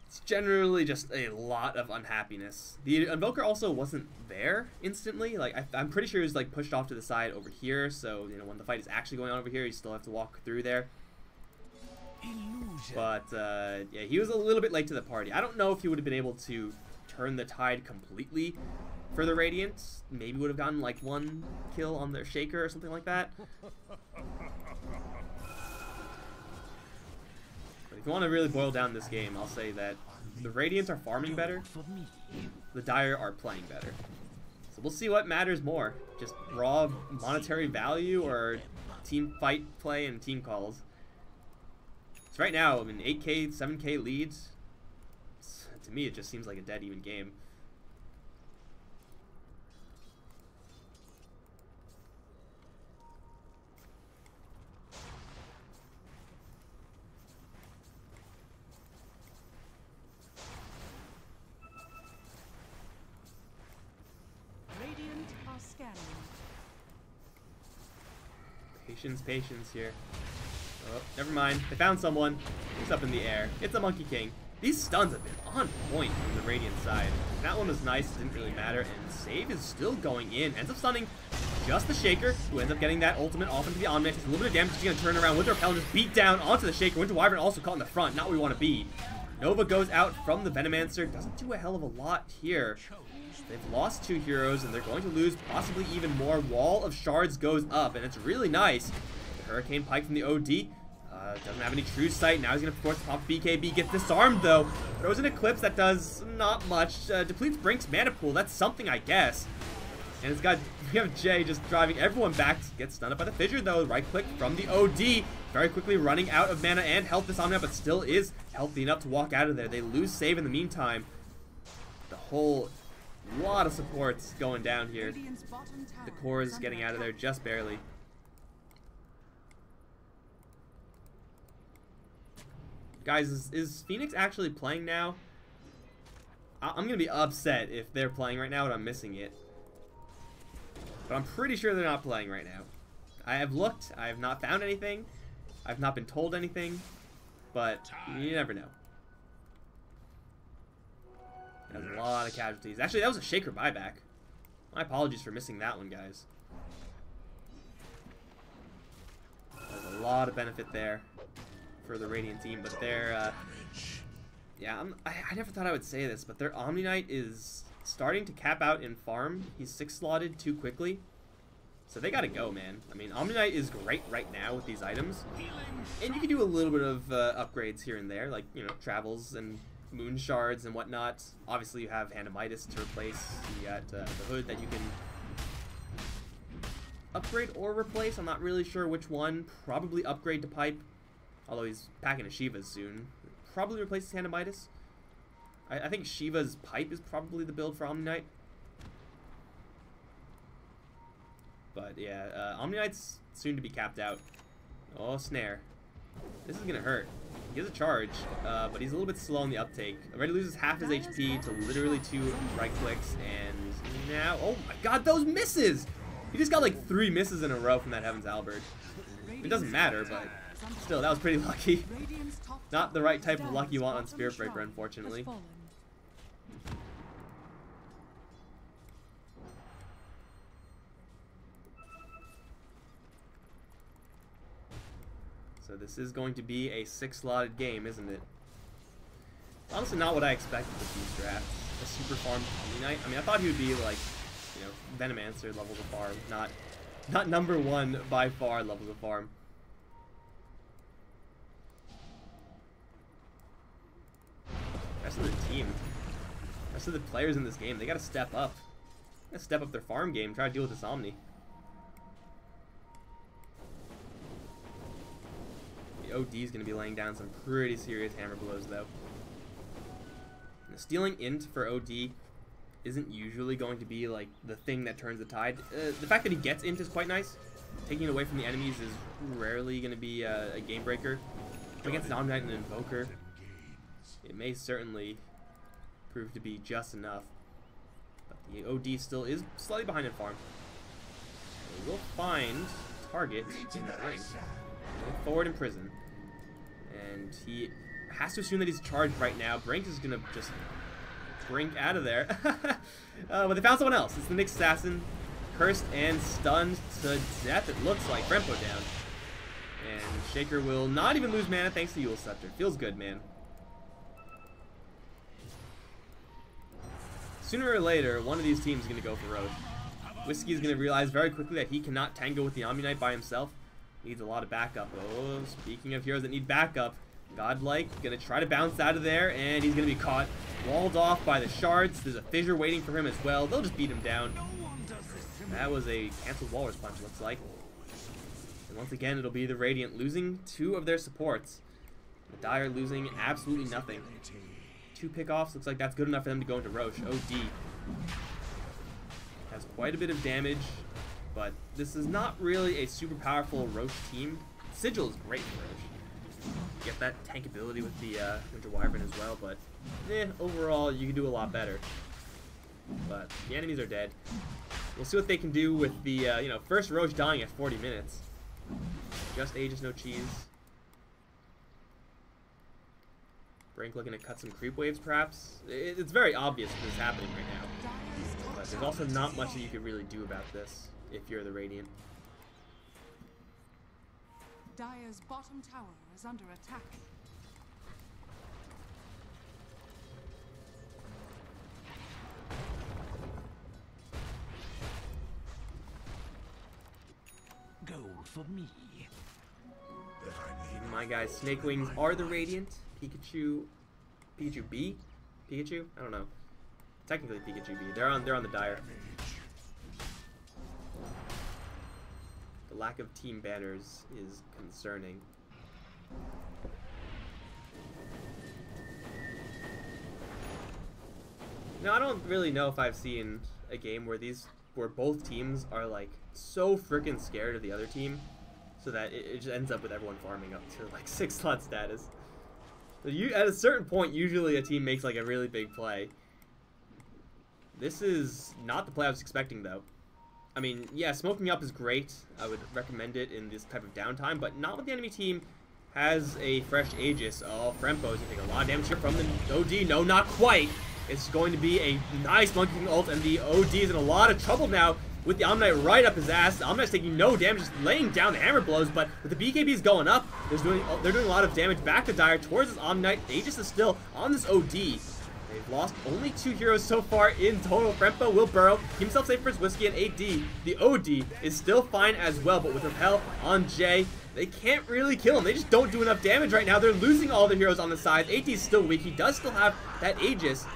It's generally just a lot of unhappiness. The Invoker also wasn't there instantly. Like I'm pretty sure he was like pushed off to the side over here. So you know when the fight is actually going on over here, you still have to walk through there. Illusion. But yeah, he was a little bit late to the party. I don't know if he would have been able to turn the tide completely for the Radiant. Maybe would have gotten like 1 kill on their Shaker or something like that. If you want to really boil down this game, I'll say that the Radiant are farming better, the Dire are playing better. So we'll see what matters more, just raw monetary value or team fight play and team calls. So right now, I mean, 8K, 7K leads, to me it just seems like a dead even game. Patience here. Oh, never mind. They found someone. It's up in the air. It's a Monkey King. These stuns have been on point from the Radiant side. That one was nice. Didn't really matter. And save is still going in. Ends up stunning just the Shaker, who ends up getting that ultimate off into the Omni. It's a little bit of damage. She's going to turn around with her Repel and just beat down onto the Shaker. Winter Wyvern also caught in the front. Not where we want to be. Nova goes out from the Venomancer. Doesn't do a hell of a lot here. They've lost 2 heroes, and they're going to lose possibly even more. Wall of Shards goes up, and it's really nice. The Hurricane Pike from the OD doesn't have any true sight. Now he's going to force pop BKB. Gets disarmed, though. Throws an Eclipse that does not much. Depletes Brink's mana pool. That's something, I guess. And we have Jay just driving everyone back. Gets stunned up by the Fissure, though. Right click from the OD. Very quickly running out of mana and health this Omnia, but still is healthy enough to walk out of there. They lose save in the meantime. The whole... lot of supports going down here. The core is getting out of there just barely. Guys, is Phoenix actually playing now? I'm gonna be upset if they're playing right now and I'm missing it. But I'm pretty sure they're not playing right now. I have looked, I have not found anything. I've not been told anything. But you never know. That's a lot of casualties. Actually, that was a Shaker buyback. My apologies for missing that one, guys. There's a lot of benefit there for the Radiant team, but they're, yeah, I never thought I would say this, but their Omni Knight is starting to cap out in farm. He's 6-slotted too quickly. So they gotta go, man. I mean, Omni Knight is great right now with these items. And you can do a little bit of upgrades here and there, like, you know, travels and moon shards and whatnot. Obviously, you have Hand of Midas to replace. You got the hood that you can upgrade or replace. I'm not really sure which one. Probably upgrade to pipe, although he's packing a Shiva soon. Probably replaces Hand of Midas. I think Shiva's pipe is probably the build for Omni Knight. But yeah, Omni Knight's soon to be capped out. Oh, snare. This is gonna hurt. He has a charge, but he's a little bit slow on the uptake. Already loses half his HP to literally 2 right clicks, and now, oh my god, those misses! He just got like 3 misses in a row from that Heaven's Halberd. It doesn't matter, but still, that was pretty lucky. Not the right type of luck you want on Spirit Breaker, unfortunately. So this is going to be a 6-slotted game, isn't it? Honestly, not what I expected with these drafts. A super farm Omni Knight. I mean, I thought he would be like, you know, Venomancer levels of farm, not number 1 by far levels of farm. Rest of the team, rest of the players in this game, they gotta step up. They gotta step up their farm game, try to deal with this Omni. The OD is gonna be laying down some pretty serious hammer blows though. Now, stealing int for OD isn't usually going to be like the thing that turns the tide. The fact that he gets int is quite nice. Taking it away from the enemies is rarely going to be a game breaker. Against an Omni Knight and an Invoker, it may certainly prove to be just enough. But the OD still is slightly behind in farm. He will find target in the ring. Going forward in prison. And he has to assume that he's charged right now. Brink is going to just brink out of there. But they found someone else. It's the Nyx Assassin. Cursed and stunned to death, it looks like. Rempo down. And Shaker will not even lose mana thanks to Yule Scepter. Feels good, man. Sooner or later, one of these teams is going to go for Roche. Whiskey is going to realize very quickly that he cannot tango with the Omni Knight by himself. Needs a lot of backup. Oh, speaking of heroes that need backup, Godlike going to try to bounce out of there, and he's going to be caught, walled off by the shards. There's a fissure waiting for him as well. They'll just beat him down. That was a canceled Walrus Punch, looks like. And once again, it'll be the Radiant losing 2 of their supports. The Dire losing absolutely nothing. 2 pickoffs, looks like that's good enough for them to go into Roche. OD has quite a bit of damage, but this is not really a super powerful Roche team. Sigil is great for Roche. You get that tank ability with the Winter Wyvern as well, but overall, you can do a lot better. But the enemies are dead. We'll see what they can do with the, you know, first Roche dying at 40 minutes. Just Aegis, no cheese. Brink looking to cut some creep waves, perhaps. It's very obvious this is happening right now. But there's also not much that you could really do about this if you're the Radiant. Dire's bottom tower is under attack. Gold for me. My guys, Snakewingz are the Radiant. Pikachu B? Pikachu? I don't know. Technically Pikachu B. They're on the Dire. The lack of team banners is concerning. Now, I don't really know if I've seen a game where both teams are like so freaking scared of the other team, so that it just ends up with everyone farming up to like 6-slot status. So at a certain point, usually a team makes like a really big play. This is not the play I was expecting, though. I mean, yeah, smoking up is great. I would recommend it in this type of downtime, but not when the enemy team has a fresh Aegis. Oh, Frempo's gonna take a lot of damage here from the OD. No, not quite. It's going to be a nice Monkey King ult, and the OD is in a lot of trouble now with the Omni Knight right up his ass. The Omni Knight's taking no damage, just laying down the hammer blows, but with the BKBs going up, they're doing a lot of damage back to Dire towards this Omni Knight. Aegis is still on this OD. They've lost only 2 heroes so far in total. Frempo will burrow, keep himself safe for his Whiskey, and AD, the OD, is still fine as well, but with Repel on Jay, they can't really kill him. They just don't do enough damage right now. They're losing all the heroes on the side. AD is still weak. He does still have that Aegis.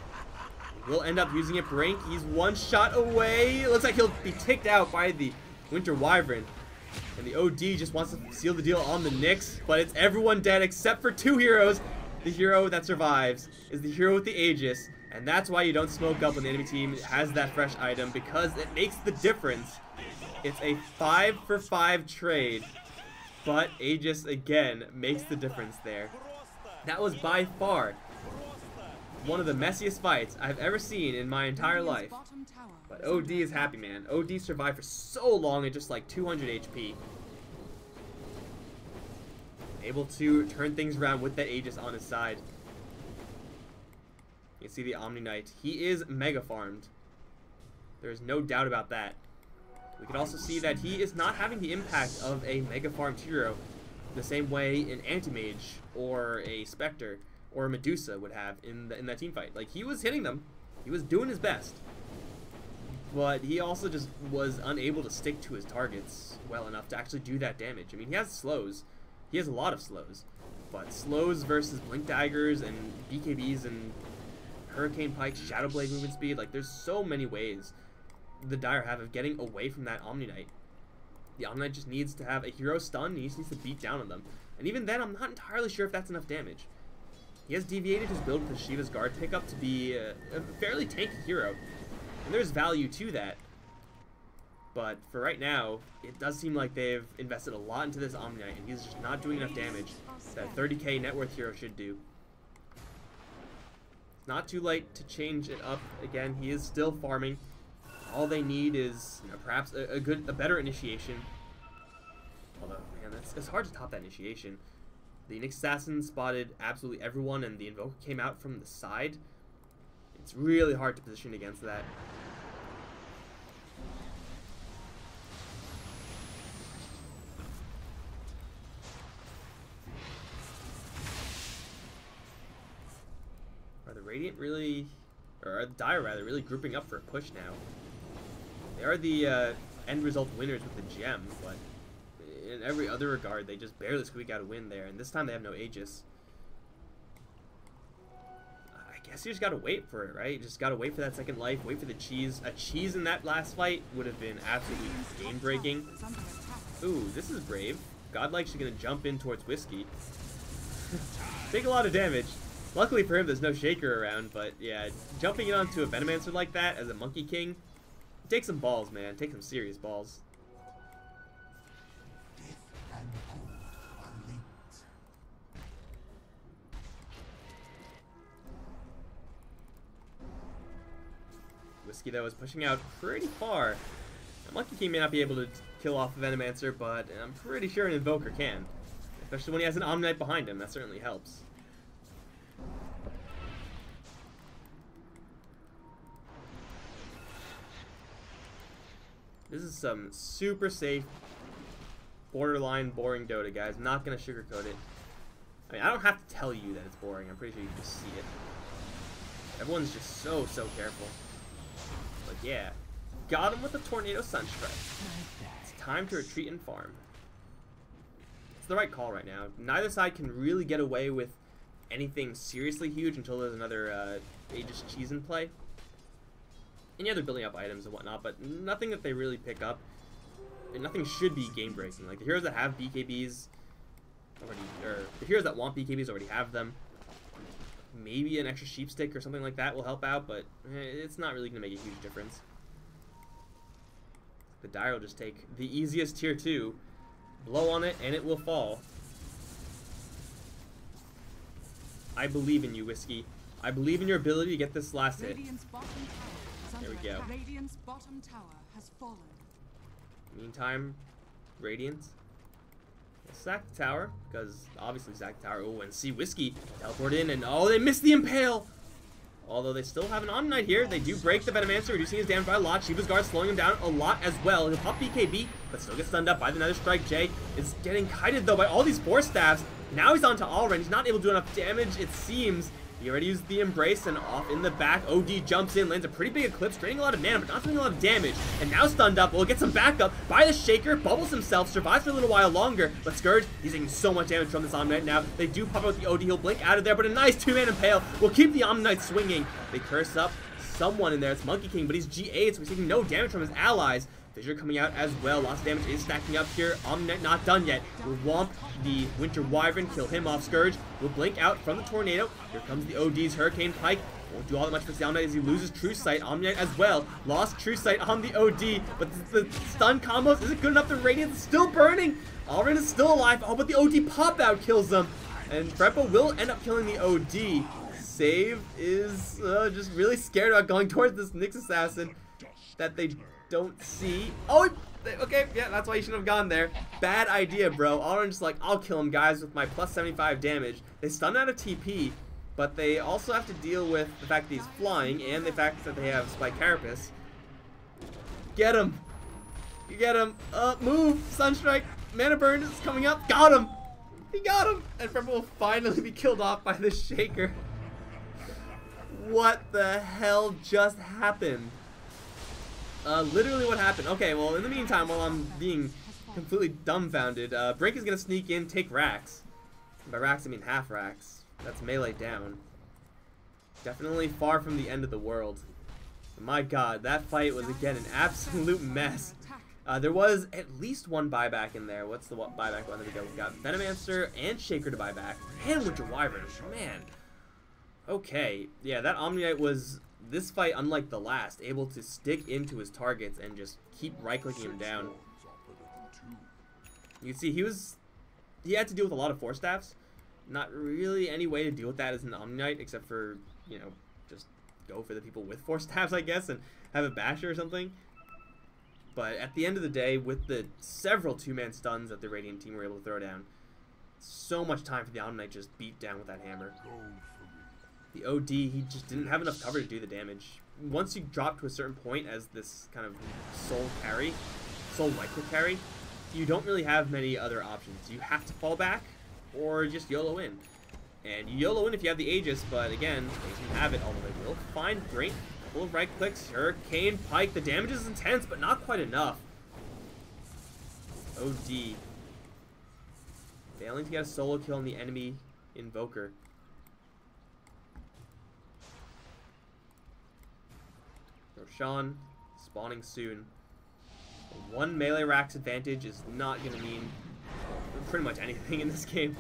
Will end up using it. Brink, he's 1 shot away. It looks like he'll be ticked out by the Winter Wyvern. And the OD just wants to seal the deal on the Nyx, but it's everyone dead except for 2 heroes. The hero that survives is the hero with the Aegis, and that's why you don't smoke up when the enemy team has that fresh item, because it makes the difference. It's a 5-for-5 trade, but Aegis again makes the difference there. That was by far one of the messiest fights I've ever seen in my entire life. But OD is happy, man. OD survived for so long at just like 200 HP. Able to turn things around with that Aegis on his side. You can see the Omni Knight. He is mega farmed. There's no doubt about that. We can also see that he is not having the impact of a mega farmed hero the same way an Anti-Mage or a Spectre or Medusa would have in that team fight. Like, he was hitting them. He was doing his best. But he also just was unable to stick to his targets well enough to actually do that damage. I mean, he has slows. He has a lot of slows. But slows versus Blink Daggers and BKBs and Hurricane Pike's Shadow Blade movement speed, like, there's so many ways the Dire have of getting away from that Omni Knight. The Omni Knight just needs to have a hero stun, he just needs to beat down on them. And even then, I'm not entirely sure if that's enough damage. He has deviated his build with Shiva's Guard pickup to be a fairly tanky hero. And there's value to that. But for right now, it does seem like they've invested a lot into this Omni Knight, and he's just not doing enough damage that 30k net worth hero should do. It's not too late to change it up again. He is still farming. All they need is, you know, perhaps a better initiation. Although, man, it's hard to top that initiation. The Nyx Assassin spotted absolutely everyone, and the Invoker came out from the side. It's really hard to position against that. Are the Radiant really, or are the Dire rather, really grouping up for a push now? They are the end result winners with the gem, but in every other regard, they just barely squeak out a win there, and this time they have no Aegis. I guess you just gotta wait for it, right? You just gotta wait for that second life, wait for the cheese. A cheese in that last fight would have been absolutely game-breaking. Ooh, this is brave. Godlike's gonna jump in towards Whiskey. Take a lot of damage. Luckily for him, there's no Shaker around, but yeah, jumping in onto a Venomancer like that as a Monkey King, take some balls, man. Take some serious balls. Whiskey, though, is pushing out pretty far. Now, Monkey King may not be able to kill off a Venomancer, but I'm pretty sure an Invoker can. Especially when he has an Omni Knight behind him, that certainly helps. This is some super safe, borderline boring Dota, guys. I'm not going to sugarcoat it. I mean, I don't have to tell you that it's boring. I'm pretty sure you can just see it. Everyone's just so careful. But yeah, got him with a Tornado Sunstrike. It's time to retreat and farm. It's the right call right now. Neither side can really get away with anything seriously huge until there's another Aegis cheese in play. And yeah, they're building up items and whatnot, but nothing that they really pick up. And nothing should be game-breaking. Like, the heroes that have BKBs already, or the heroes that want BKBs already have them. Maybe an extra sheep stick or something like that will help out, but it's not really going to make a huge difference. The Dire will just take the easiest tier 2, blow on it, and it will fall. I believe in you, Whiskey. I believe in your ability to get this last hit. There we go. Radiant's bottom tower has fallen. Meantime, Radiant sack the tower, because obviously sack the tower. Oh, and see Whiskey teleport in, and oh, they missed the Impale! Although they still have an Omni Knight here, they do break the Venomancer, reducing his damage by a lot. Shiva's Guard slowing him down a lot as well. He'll pop BKB, but still gets stunned up by the Nether Strike. Jay is getting kited, though, by all these Force Staffs. Now he's on to Alren. He's not able to do enough damage, it seems. He already used the Embrace, and off in the back, OD jumps in, lands a pretty big Eclipse, draining a lot of mana, but not doing a lot of damage. And now stunned up, will get some backup by the Shaker, bubbles himself, survives for a little while longer, but Scourge, he's taking so much damage from this Omni Knight now. They do pop out the OD, he'll blink out of there, but a nice 2-man Impale will keep the Omni Knight swinging. They curse up someone in there, it's Monkey King, but he's G8, so he's taking no damage from his allies. Fissure coming out as well. Lots of damage is stacking up here. Omni Knight not done yet. Will Womp the Winter Wyvern, kill him off. Scourge will blink out from the Tornado. Here comes the OD's Hurricane Pike. Won't do all that much for the Omni Knight as he loses True Sight. Omni Knight as well. Lost True Sight on the OD, but the stun combos isn't good enough. The Radiant is still burning. Alren is still alive. Oh, but the OD pop out kills them. And Frepo will end up killing the OD. Save is just really scared about going towards this Nyx Assassin that they don't see. Oh, okay, yeah, that's why you shouldn't have gone there. Bad idea, bro. Alren's like, I'll kill him, guys, with my plus 75 damage. They stun out of TP, but they also have to deal with the fact that he's flying and the fact that they have Spike Carapace. Get him. You get him. Move. Sunstrike. Mana Burn is coming up. Got him. He got him! And Purple will finally be killed off by the Shaker. What the hell just happened? Literally what happened. Okay, well, in the meantime, while I'm being completely dumbfounded, Brink is going to sneak in, take racks. By racks, I mean half racks. That's melee down. Definitely far from the end of the world. But my god, that fight was, again, an absolute mess. There was at least one buyback in there. What's the buyback one? There we go. We've got Venomancer and Shaker to buy back. And Winter Wyvern. Man. Okay. Yeah, that Omni-Knight was, this fight, unlike the last, able to stick into his targets and just keep right-clicking him down. You can see he had to deal with a lot of Force Staffs. Not really any way to deal with that as an Omni-Knight, except for, you know, just go for the people with Force Staffs, I guess, and have a Basher or something. But at the end of the day, with the several two-man stuns that the Radiant team were able to throw down, so much time for the Omni-Knight just beat down with that hammer. The OD, he just didn't have enough cover to do the damage. Once you drop to a certain point as this kind of soul right-click carry, you don't really have many other options. You have to fall back, or just YOLO in. And you YOLO in if you have the Aegis, but again, they can have it, although they will find Brink. Full right clicks, Hurricane, Pike. The damage is intense, but not quite enough. OD. Failing to get a solo kill on the enemy Invoker. Roshan, spawning soon. One melee rack's advantage is not going to mean pretty much anything in this game.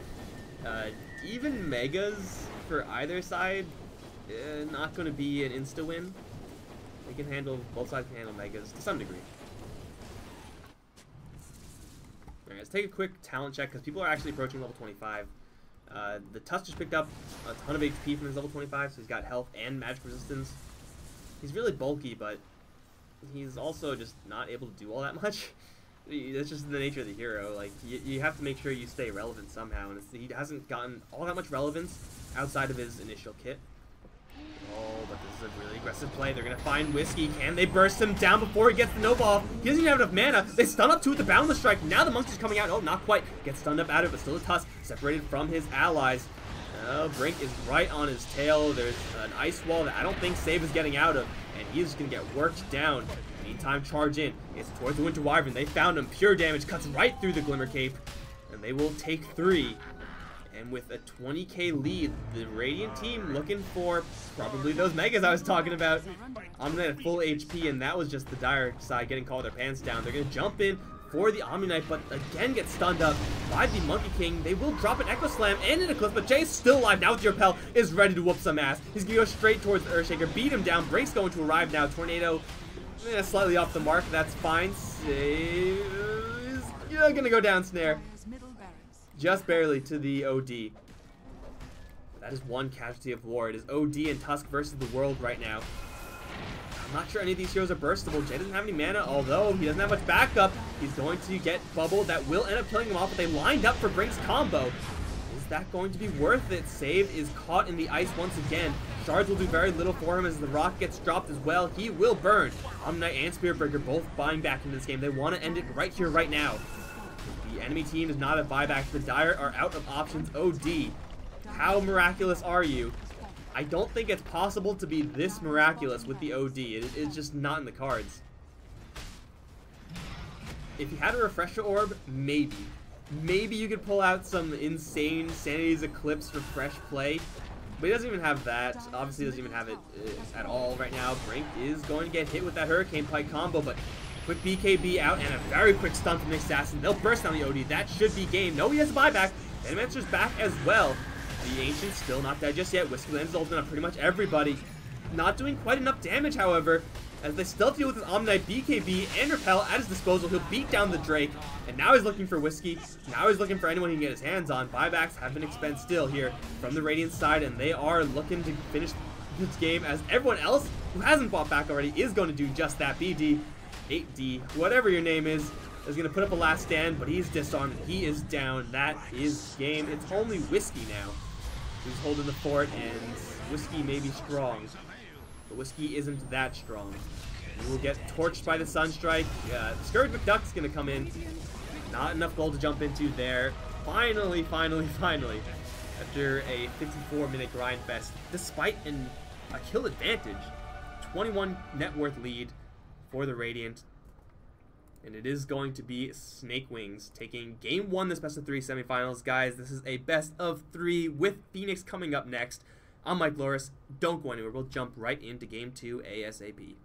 Even Megas for either side, not going to be an insta-win. They can handle, both sides can handle Megas to some degree. Alright, let's take a quick talent check, because people are actually approaching level 25. The Tusk just picked up a ton of HP from his level 25, so he's got health and magic resistance. He's really bulky, but he's also just not able to do all that much. That's just the nature of the hero. Like, you have to make sure you stay relevant somehow, and he hasn't gotten all that much relevance outside of his initial kit. Oh, but this is a really aggressive play. They're going to find Whiskey. Can they burst him down before he gets the no ball? He doesn't even have enough mana. They stun up 2 with the Boundless Strike. Now the Monk's coming out. Oh, not quite. Gets stunned up out of it, but still a Tusk separated from his allies. Brink is right on his tail. There's an ice wall that I don't think Save is getting out of, and he's going to get worked down. Meantime, charge in. It's towards the Winter Wyvern. They found him. Pure damage cuts right through the Glimmer Cape, and they will take 3. And with a 20k lead, the Radiant team looking for probably those Megas I was talking about. Omni-Knight at full HP, and that was just the dire side getting called their pants down. They're going to jump in for the Omni-Knight, but again get stunned up by the Monkey King. They will drop an Echo Slam and an Eclipse, but Jay's still alive now with your Repel, is ready to whoop some ass. He's going to go straight towards the Earthshaker, beat him down. Brink's going to arrive now. Tornado slightly off the mark. That's fine. Save is going to go down snare. Just barely to the OD. That is one casualty of war. It is OD and Tusk versus the world right now. I'm not sure any of these heroes are burstable. Jay doesn't have any mana, although he doesn't have much backup. He's going to get Bubble. That will end up killing him off, but they lined up for Brink's combo. Is that going to be worth it? Save is caught in the ice once again. Shards will do very little for him as the rock gets dropped as well. He will burn. Omni-Knight and Spiritbreaker both buying back into this game. They want to end it right here, right now. The enemy team does not have buyback. The Dire are out of options. OD. How miraculous are you? I don't think it's possible to be this miraculous with the OD. It's just not in the cards. If you had a Refresher Orb, maybe. Maybe you could pull out some insane Sanity's Eclipse refresh play. But he doesn't even have that. Obviously, he doesn't even have it at all right now. Brink is going to get hit with that Hurricane Pike combo, but quick BKB out and a very quick stun from the Assassin. They'll burst down the OD. That should be game. No, he has a buyback. Venomancer's back as well. The Ancient's still not dead just yet. Whiskey lands ultimate on pretty much everybody. Not doing quite enough damage, however, as they still deal with his Omni-Knight BKB and Repel at his disposal. He'll beat down the Drake, and now he's looking for Whiskey. Now he's looking for anyone he can get his hands on. Buybacks have been expended still here from the Radiant side, and they are looking to finish this game as everyone else who hasn't bought back already is going to do just that. BD, 8D, whatever your name is going to put up a last stand, but he's disarmed. He is down. That is game. It's only Whiskey now who's holding the fort, and Whiskey may be strong, but Whiskey isn't that strong. He will get torched by the Sunstrike. Scourge McDuck's going to come in. Not enough gold to jump into there. finally, after a 54-minute grind fest, despite a kill advantage, 21 net worth lead for the Radiant. And it is going to be Snakewingz taking game 1 this best of 3 semifinals. Guys, this is a best of 3 with Phoenix coming up next. I'm Mike Loris. Don't go anywhere. We'll jump right into game 2 ASAP.